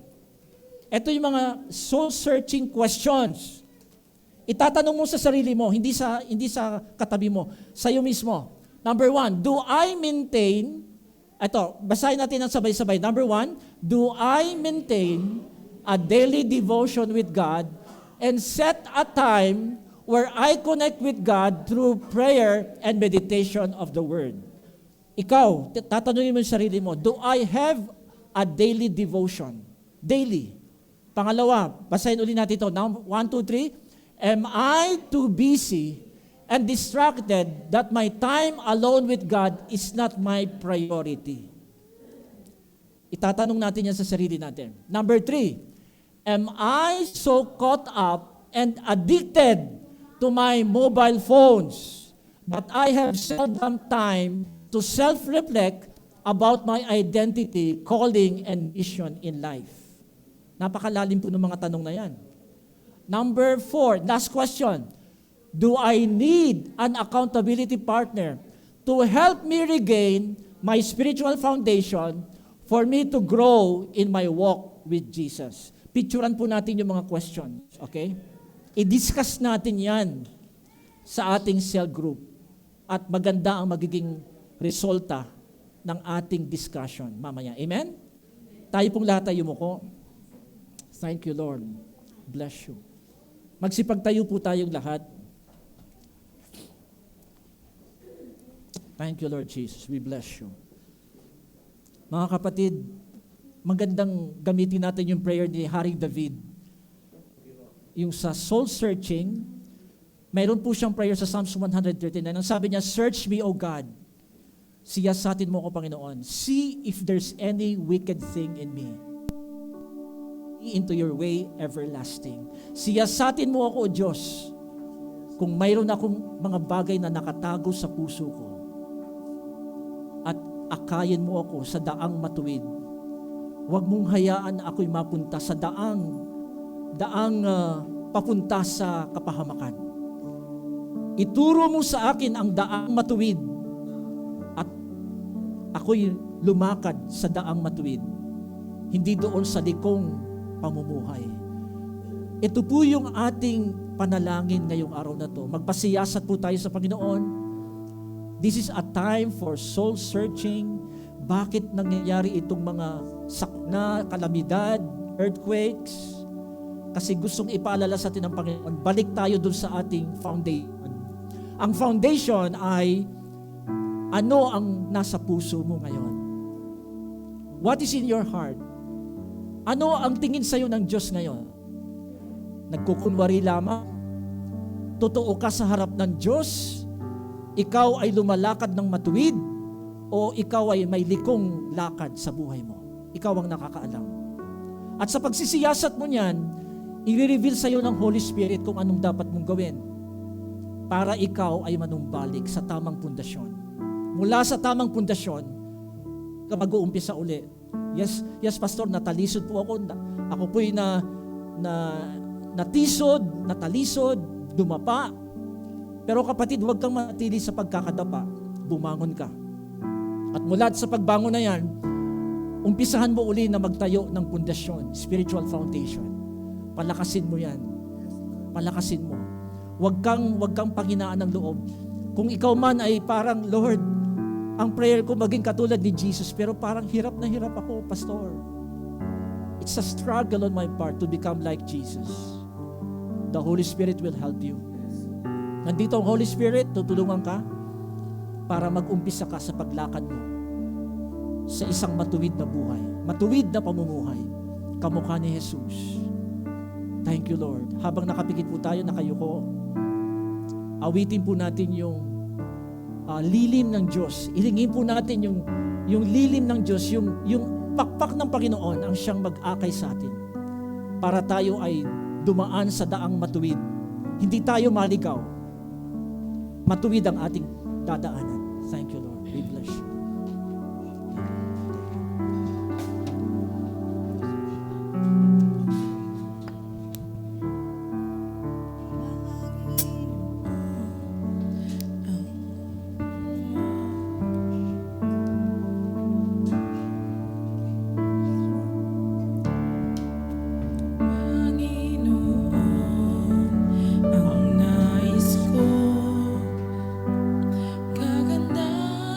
Ito yung mga soul-searching questions. Itatanong mo sa sarili mo, hindi sa katabi mo, sa iyo mismo. Number 1, do I maintain, basahin natin ang sabay-sabay. Number 1, do I maintain a daily devotion with God and set a time where I connect with God through prayer and meditation of the Word? Ikaw, tatanungin mo yung sarili mo, do I have a daily devotion? Daily. Pangalawa, basahin ulit natin ito. Now, 1, 2, 3. Am I too busy and distracted that my time alone with God is not my priority? Itatanong natin yan sa sarili natin. Number 3, am I so caught up and addicted to my mobile phones that I have seldom time to self-reflect about my identity, calling, and mission in life? Napakalalim po ng mga tanong na yan. Number 4, last question. Do I need an accountability partner to help me regain my spiritual foundation for me to grow in my walk with Jesus? Picturean po natin yung mga questions, okay? I-discuss natin yan sa ating cell group at maganda ang magiging resulta ng ating discussion mamaya. Amen? Tayo pong lahat tayo mo ko. Thank you, Lord. Bless you. Magsipagtayo po tayong lahat. Thank you, Lord Jesus. We bless you. Mga kapatid, magandang gamitin natin yung prayer ni Haring David. Yung sa soul searching, mayroon po siyang prayer sa Psalms 139. Ang sabi niya, search me, O God. Siyasatin mo ko, Panginoon. See if there's any wicked thing in me. Into your way everlasting. Siyasatin mo ako, O Diyos, kung mayroon akong mga bagay na nakatago sa puso ko. At akayin mo ako sa daang matuwid. Huwag mong hayaan na ako'y mapunta sa daang papunta sa kapahamakan. Ituro mo sa akin ang daang matuwid at ako'y lumakad sa daang matuwid, hindi doon sa likong pamumuhay. Ito po yung ating panalangin ngayong araw na to. Magpasiyasat po tayo sa Panginoon. This is a time for soul searching. Bakit nangyayari itong mga sakuna, kalamidad, earthquakes? Kasi gustong ipaalala sa atin ng Panginoon, balik tayo dun sa ating foundation. Ang foundation ay ano ang nasa puso mo ngayon? What is in your heart? Ano ang tingin sa'yo ng Diyos ngayon? Nagkukunwari lamang? Totoo ka sa harap ng Diyos? Ikaw ay lumalakad ng matuwid? O ikaw ay may likong lakad sa buhay mo? Ikaw ang nakakaalam. At sa pagsisiyasat mo niyan, i-reveal sa iyo ng Holy Spirit kung anong dapat mong gawin para ikaw ay manumbalik sa tamang pundasyon. Mula sa tamang pundasyon, ka mag-uumpisa uli. Yes, Pastor, natalisod po ako. Ako po'y natalisod, dumapa. Pero kapatid, huwag kang manatili sa pagkakadapa. Bumangon ka. At mula sa pagbangon na yan, umpisahan mo uli na magtayo ng pundasyon, spiritual foundation. Palakasin mo yan. Palakasin mo. Huwag kang panghinaan ng loob. Kung ikaw man ay parang, Lord, ang prayer ko maging katulad ni Jesus, pero parang hirap na hirap ako, Pastor. It's a struggle on my part to become like Jesus. The Holy Spirit will help you. Nandito ang Holy Spirit, tutulungan ka para mag-umpisa ka sa paglakad mo sa isang matuwid na buhay, matuwid na pamumuhay, kamukha ni Jesus. Thank you, Lord. Habang nakapikit po tayo, nakayuko, awitin po natin yung lilim ng Diyos. Ilingin po natin yung lilim ng Diyos, yung pakpak ng Panginoon ang siyang mag-akay sa atin para tayo ay dumaan sa daang matuwid. Hindi tayo maligaw. Matuwid ang ating dadaanan. Thank you, Lord. We bless you. Panginoon, ang nais ko, kagandahan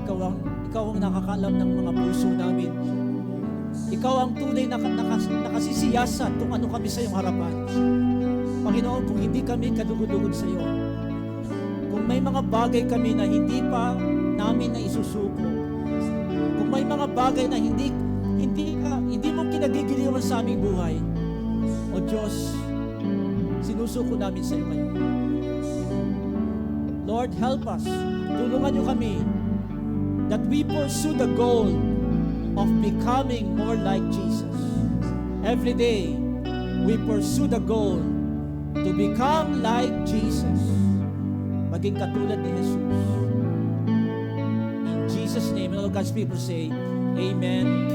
ikaw ang nakakaalam ng mga puso namin. Ikaw ang tunay na nakasisiyasat kung ano kami sa iyong harapan. Panginoon, kung hindi kami kadugod-dugod sa iyo, kung may mga bagay kami na hindi pa namin na isusuko, kung may mga bagay na hindi mo kinagigiliwan sa aming buhay, o Diyos, sinusuko namin sa iyo ngayon. Lord, help us. Tulungan niyo kami that we pursue the goal of becoming more like Jesus. Every day, we pursue the goal to become like Jesus. Maging katulad ni Jesus. In Jesus' name, and all God's people say, Amen.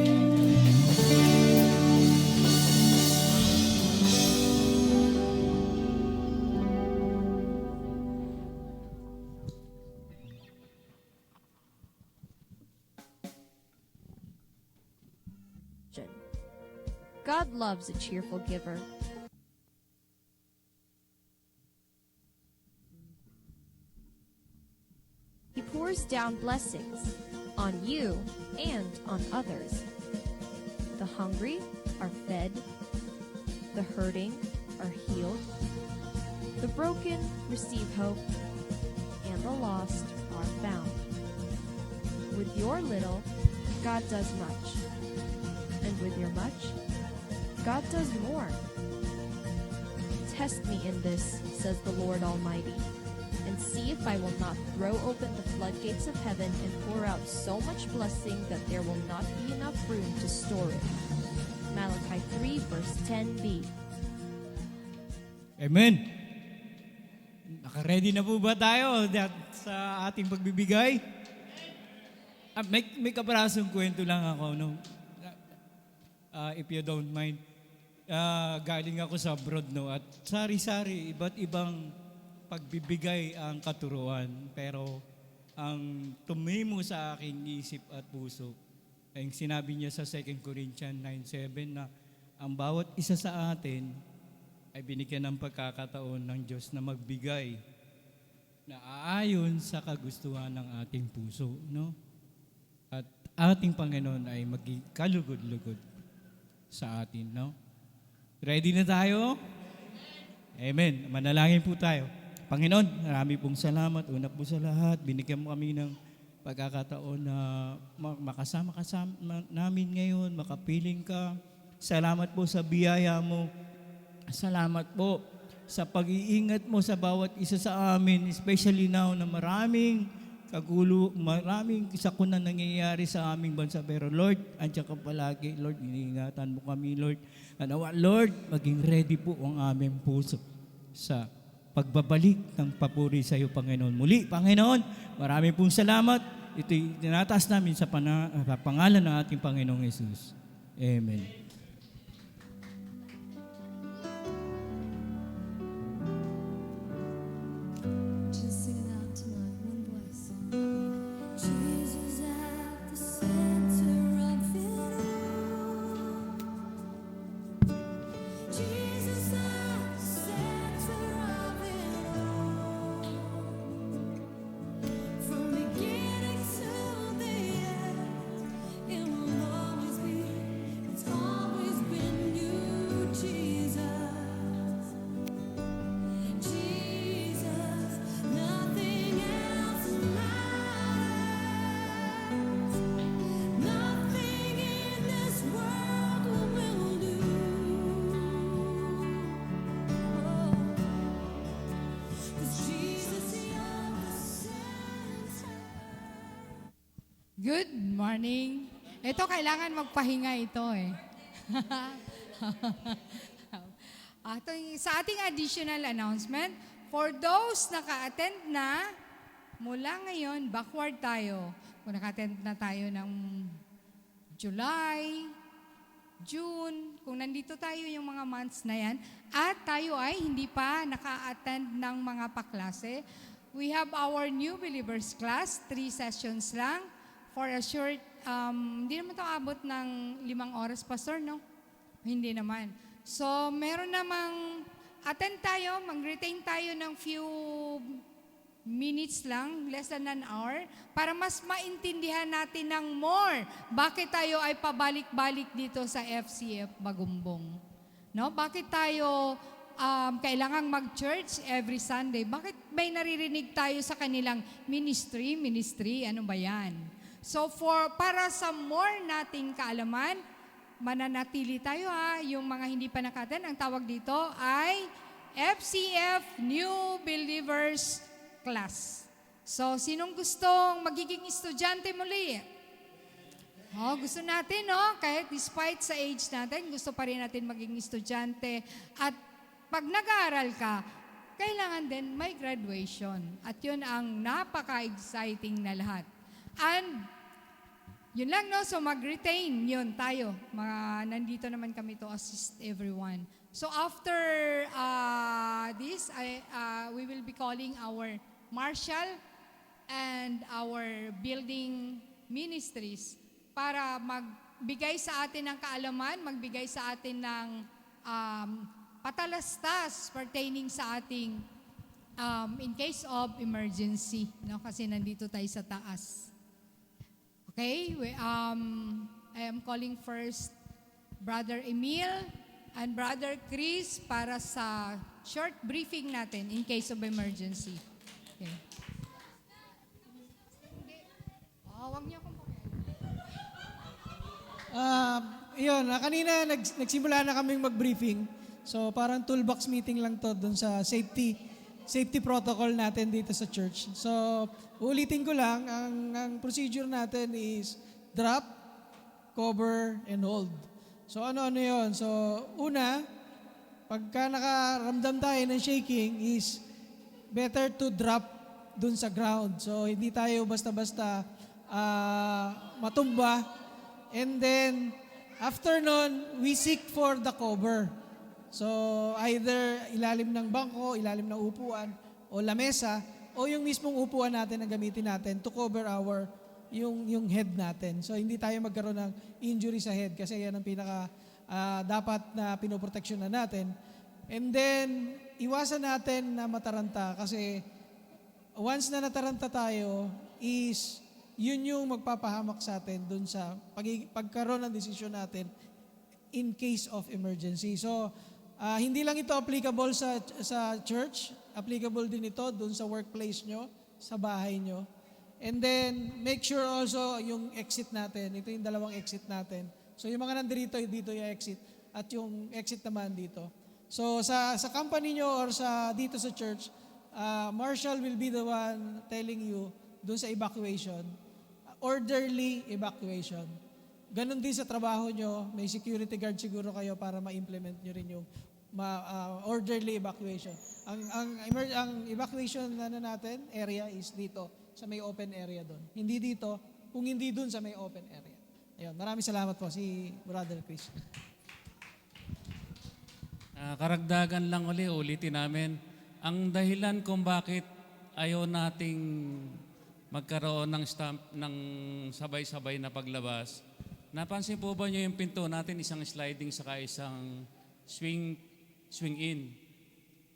God loves a cheerful giver. He pours down blessings on you and on others. The hungry are fed, the hurting are healed, the broken receive hope, and the lost are found. With your little, God does much. And with your much, God does more. Test me in this, says the Lord Almighty, and see if I will not throw open the floodgates of heaven and pour out so much blessing that there will not be enough room to store it. Malachi 3 verse 10b. Amen. Naka-ready na po ba tayo sa ating pagbibigay? May kaparasong kwento lang ako, no? If you don't mind. Galing ako sa abroad, no? At sari-sari, iba't ibang pagbibigay ang katuruan. Pero ang tumimo sa aking isip at puso ay sinabi niya sa 2 Corinthians 9:7 na ang bawat isa sa atin ay binigyan ng pagkakataon ng Diyos na magbigay na aayon sa kagustuhan ng ating puso, no? At ating Panginoon ay maging kalugod-lugod sa atin, no? Ready na tayo? Amen. Manalangin po tayo. Panginoon, marami pong salamat. Una po sa lahat, binigyan mo kami ng pagkakataon na makasama namin ngayon, makapiling ka. Salamat po sa biyaya mo. Salamat po sa pag-iingat mo sa bawat isa sa amin, especially now na maraming sakunan nangyayari sa aming bansa. Pero Lord, andiyan ka palagi. Lord, iniingatan mo kami, Lord. Nawa, Lord, maging ready po ang aming puso sa pagbabalik ng papuri sa iyo, Panginoon. Muli, Panginoon, marami pong salamat. Ito'y tinataas namin sa pangalan ng ating Panginoong Jesus. Amen. Just sing it out tonight, one voice. Jesus at the center of it all. Jesus at the center of it all. From beginning to the end, it will always be. It's always been you, Jesus. Jesus, nothing else matters. Nothing in this world will do. Oh, 'cause Jesus, you're the center. Good morning. Ito, kailangan magpahinga ito eh. Sa ating additional announcement, for those naka-attend na, mula ngayon, backward tayo. Kung naka-attend na tayo ng July, June, kung nandito tayo yung mga months na yan, at tayo ay hindi pa naka-attend ng mga paklase, we have our new believers class, 3 sessions lang, for a short, hindi naman ito abot ng 5 oras, Pastor, no? Hindi naman. So, meron namang attend tayo, mag-retain tayo ng few minutes lang, less than an hour, para mas maintindihan natin ng more bakit tayo ay pabalik-balik dito sa FCF Bagumbong. No? Bakit tayo kailangang mag-church every Sunday? Bakit may naririnig tayo sa kanilang ministry, ano ba yan? So para sa more nating kaalaman, mananatili tayo yung mga hindi pa nakaten, ang tawag dito ay FCF New Believers Class. So, sinong gustong magiging estudyante muli? Gusto natin, kahit despite sa age natin, gusto pa rin natin maging estudyante. At pag nag-aaral ka, kailangan din may graduation. At yun ang napaka-exciting na lahat. And, yun lang, so mag-retain yun tayo. Nandito naman kami to assist everyone. So after this, we will be calling our marshal and our building ministries para magbigay sa atin ng kaalaman, magbigay sa atin ng patalastas pertaining sa ating in case of emergency, no? Kasi nandito tayo sa taas. Okay, I am calling first Brother Emil and Brother Chris para sa short briefing natin in case of emergency. Okay. Wag niyo akong Kanina nagsimula na kaming mag-briefing. So parang toolbox meeting lang to dun sa safety protocol natin dito sa church. So ulitin ko lang, ang procedure natin is drop, cover, and hold. So ano yun? So una, pagka nakaramdam tayo ng shaking is better to drop dun sa ground. So hindi tayo basta-basta matumba. And then, after nun, we seek for the cover. So either ilalim ng bangko, ilalim ng upuan, o lamesa, o yung mismong upuan natin na gamitin natin to cover yung head natin. So hindi tayo magkaroon ng injury sa head kasi yan ang pinaka dapat na pinoproteksyonan natin. And then, iwasan natin na mataranta kasi once na nataranta tayo is yun yung magpapahamak sa atin dun sa pagkaroon ng desisyon natin in case of emergency. So, hindi lang ito applicable sa church, applicable din ito dun sa workplace nyo, sa bahay nyo. And then, make sure also yung exit natin. Ito yung dalawang exit natin. So, yung mga nandito, dito yung exit. At yung exit naman dito. So, sa company nyo or dito sa church, Marshall will be the one telling you dun sa evacuation. Orderly evacuation. Ganon din sa trabaho nyo, may security guard siguro kayo para ma-implement nyo rin yung orderly evacuation. Ang evacuation natin, area is dito, sa may open area doon. Hindi dito, kung hindi doon sa may open area. Ayun, maraming salamat po si Brother Chris. Karagdagan lang ulitin namin. Ang dahilan kung bakit ayaw nating magkaroon ng stamp ng sabay-sabay na paglabas, napansin po ba nyo yung pinto natin, isang sliding saka isang swing in.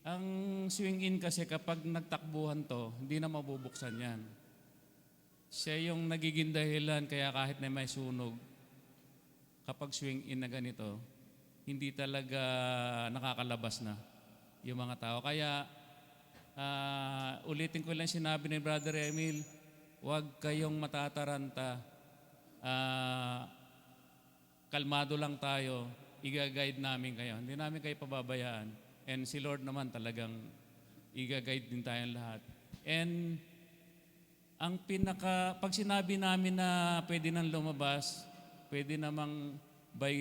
Ang swing in kasi kapag nagtakbuhan to, hindi na mabubuksan yan. Siya yung nagiging dahilan kaya kahit na may sunog, kapag swing in na ganito, hindi talaga nakakalabas na yung mga tao. Kaya ulitin ko lang sinabi ni Brother Emil, huwag kayong matataranta. Kalmado lang tayo, i-guide namin kayo. Hindi namin kayo pababayaan. And si Lord naman talagang i-guide din tayong lahat. And pag sinabi namin na pwede nang lumabas, pwede namang by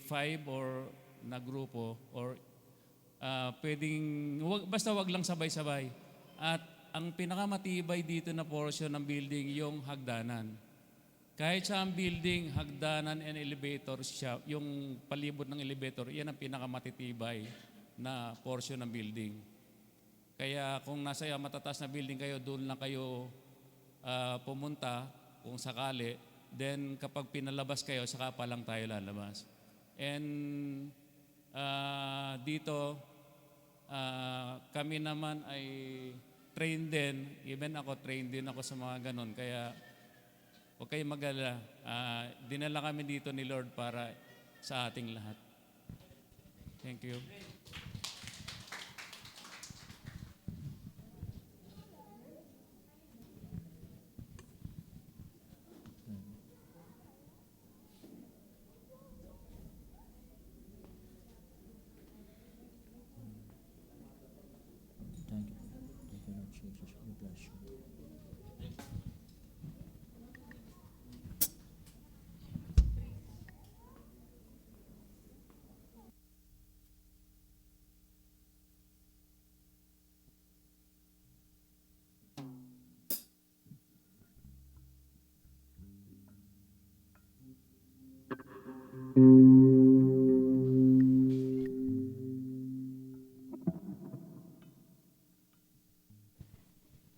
5 or na grupo or basta wag lang sabay-sabay. At ang pinakamatibay dito na portion ng building, yung hagdanan. Kahit sa ang building, hagdanan and elevator, yung palibot ng elevator, yan ang pinakamatitibay na portion ng building. Kaya kung nasa matataas na building kayo, doon lang kayo pumunta kung sakali. Then kapag pinalabas kayo, saka pa lang tayo lalabas. And dito, Kami naman ay trained din, even ako trained din ako sa mga ganon. Kaya huwag kayong mag-alala. Dinala kami dito ni Lord para sa ating lahat. Thank you. Thank you. Thank you, Lord Jesus. We bless you.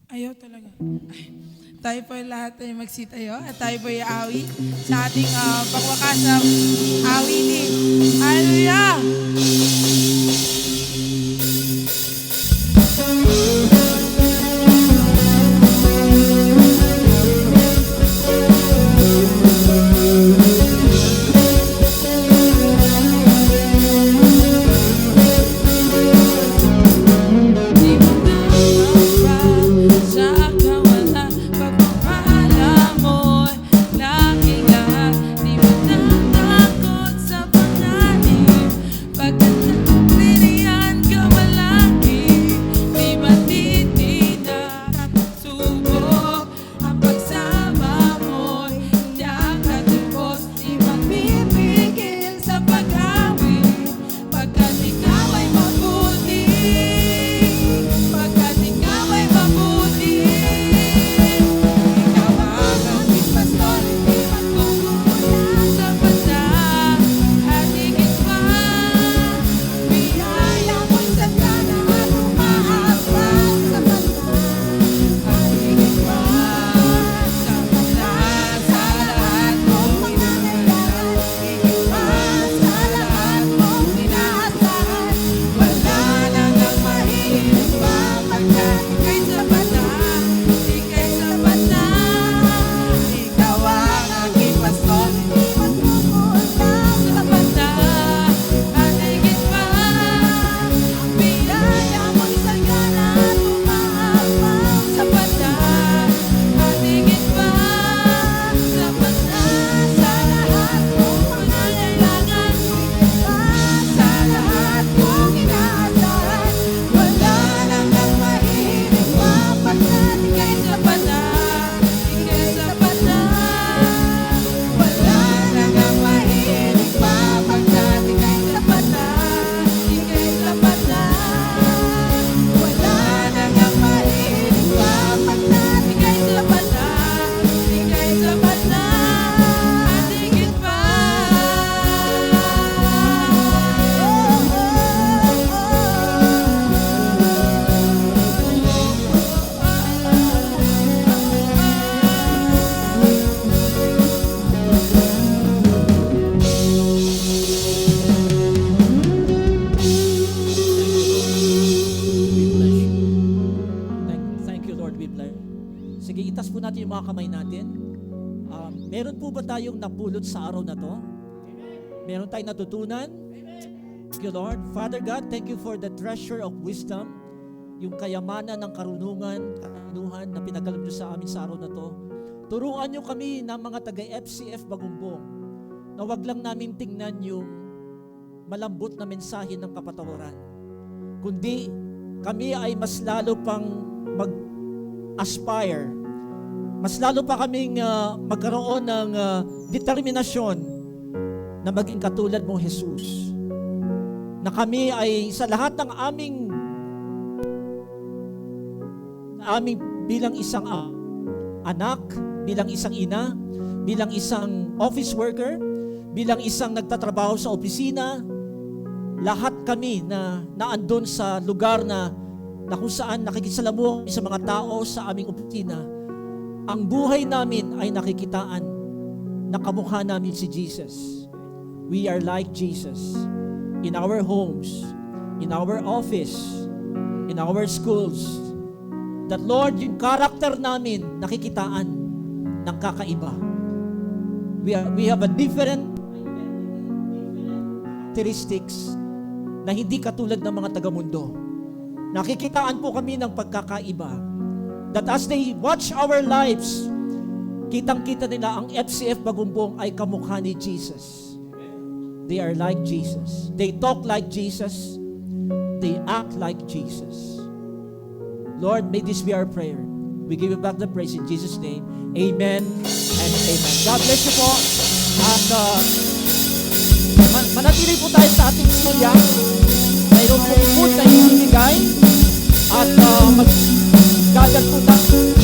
Ayaw talaga. Ay, tayo po lahat ay magsitayo at tayo po ay awi sa ating pangwakasang awitin. Hallelujah! Di mo na sa kawalan, pagpapala mo'y laging lahat. Di mo na takot sa panganib, pagkat napilihan ka malaki. Di matitinag subok, ang pagsama mo'y hindi katubos. Di magpipigil sa pag-awi, pagkat ikaw ay mabuti. Pagkat ikaw ay mabuti. Ikaw ang aming pastor, hindi magkukulang. Sapat na at higit pa, biyaya mo'y sagana at umaabang. Sapat na at higit pa, sapat na sa lahat mong pangangailangan. Higit pa sa lahat mong inaasahan. Wala nang ang mahirap pa, pagkat ika'y sapat na, ika'y sapat na. Ikaw ang aking pastor, hindi magkukulang. Sapat na at higit pa, biyaya mo'y sagana at umaabang. Sapat na at higit pa, sapat na sa lahat mong pangangailangan. Higit pa sa lahat mong inaasahan. Wala nang ang mahirap pa, pagkat ika'y sapat na, ika'y sapat na. Wala nang ang mahirap pa, pagkat ika'y sapat na, ika'y sapat na. Wala nang ang mahirap pa, pagkat ika'y sapat na, ika'y sapat na. At higit pa. We bless you. Thank you, Lord. We bless. Sige, itas po natin yung mga kamay natin. Meron po ba tayong napulot sa araw na to? Meron tayong natutunan? Thank you, Lord. Father God, thank you for the treasure of wisdom, yung kayamanan ng karunungan, katinuhan na pinagalam nyo sa amin sa araw na to. Turuan nyo kami ng mga taga-FCF Bagumbong na wag lang namin tingnan yung malambot na mensahe ng kapatawaran, kundi kami ay mas lalo pang mag-aspire, mas lalo pa kaming magkaroon ng determinasyon na maging katulad mo, Jesus. Na kami ay sa lahat ng aming bilang isang anak, bilang isang ina, bilang isang office worker, bilang isang nagtatrabaho sa opisina, lahat kami na naandun sa lugar na kung saan nakikisalamuha sa mga tao sa aming opisina, ang buhay namin ay nakikitaan na kamukha namin si Jesus. We are like Jesus in our homes, in our office, in our schools, that Lord, yung character namin nakikitaan ng kakaiba. We have a different characteristics na hindi katulad ng mga taga-mundo. Nakikitaan po kami ng pagkakaiba. That as they watch our lives, kitang-kita nila ang FCF Bagumbong ay kamukha ni Jesus. They are like Jesus. They talk like Jesus. They act like Jesus. Lord, may this be our prayer. We give you back the praise in Jesus' name. Amen and amen. God bless you po. At manatili po tayo sa ating silya. Mayroon pong food na ibibigay. At mag-gather po tayo.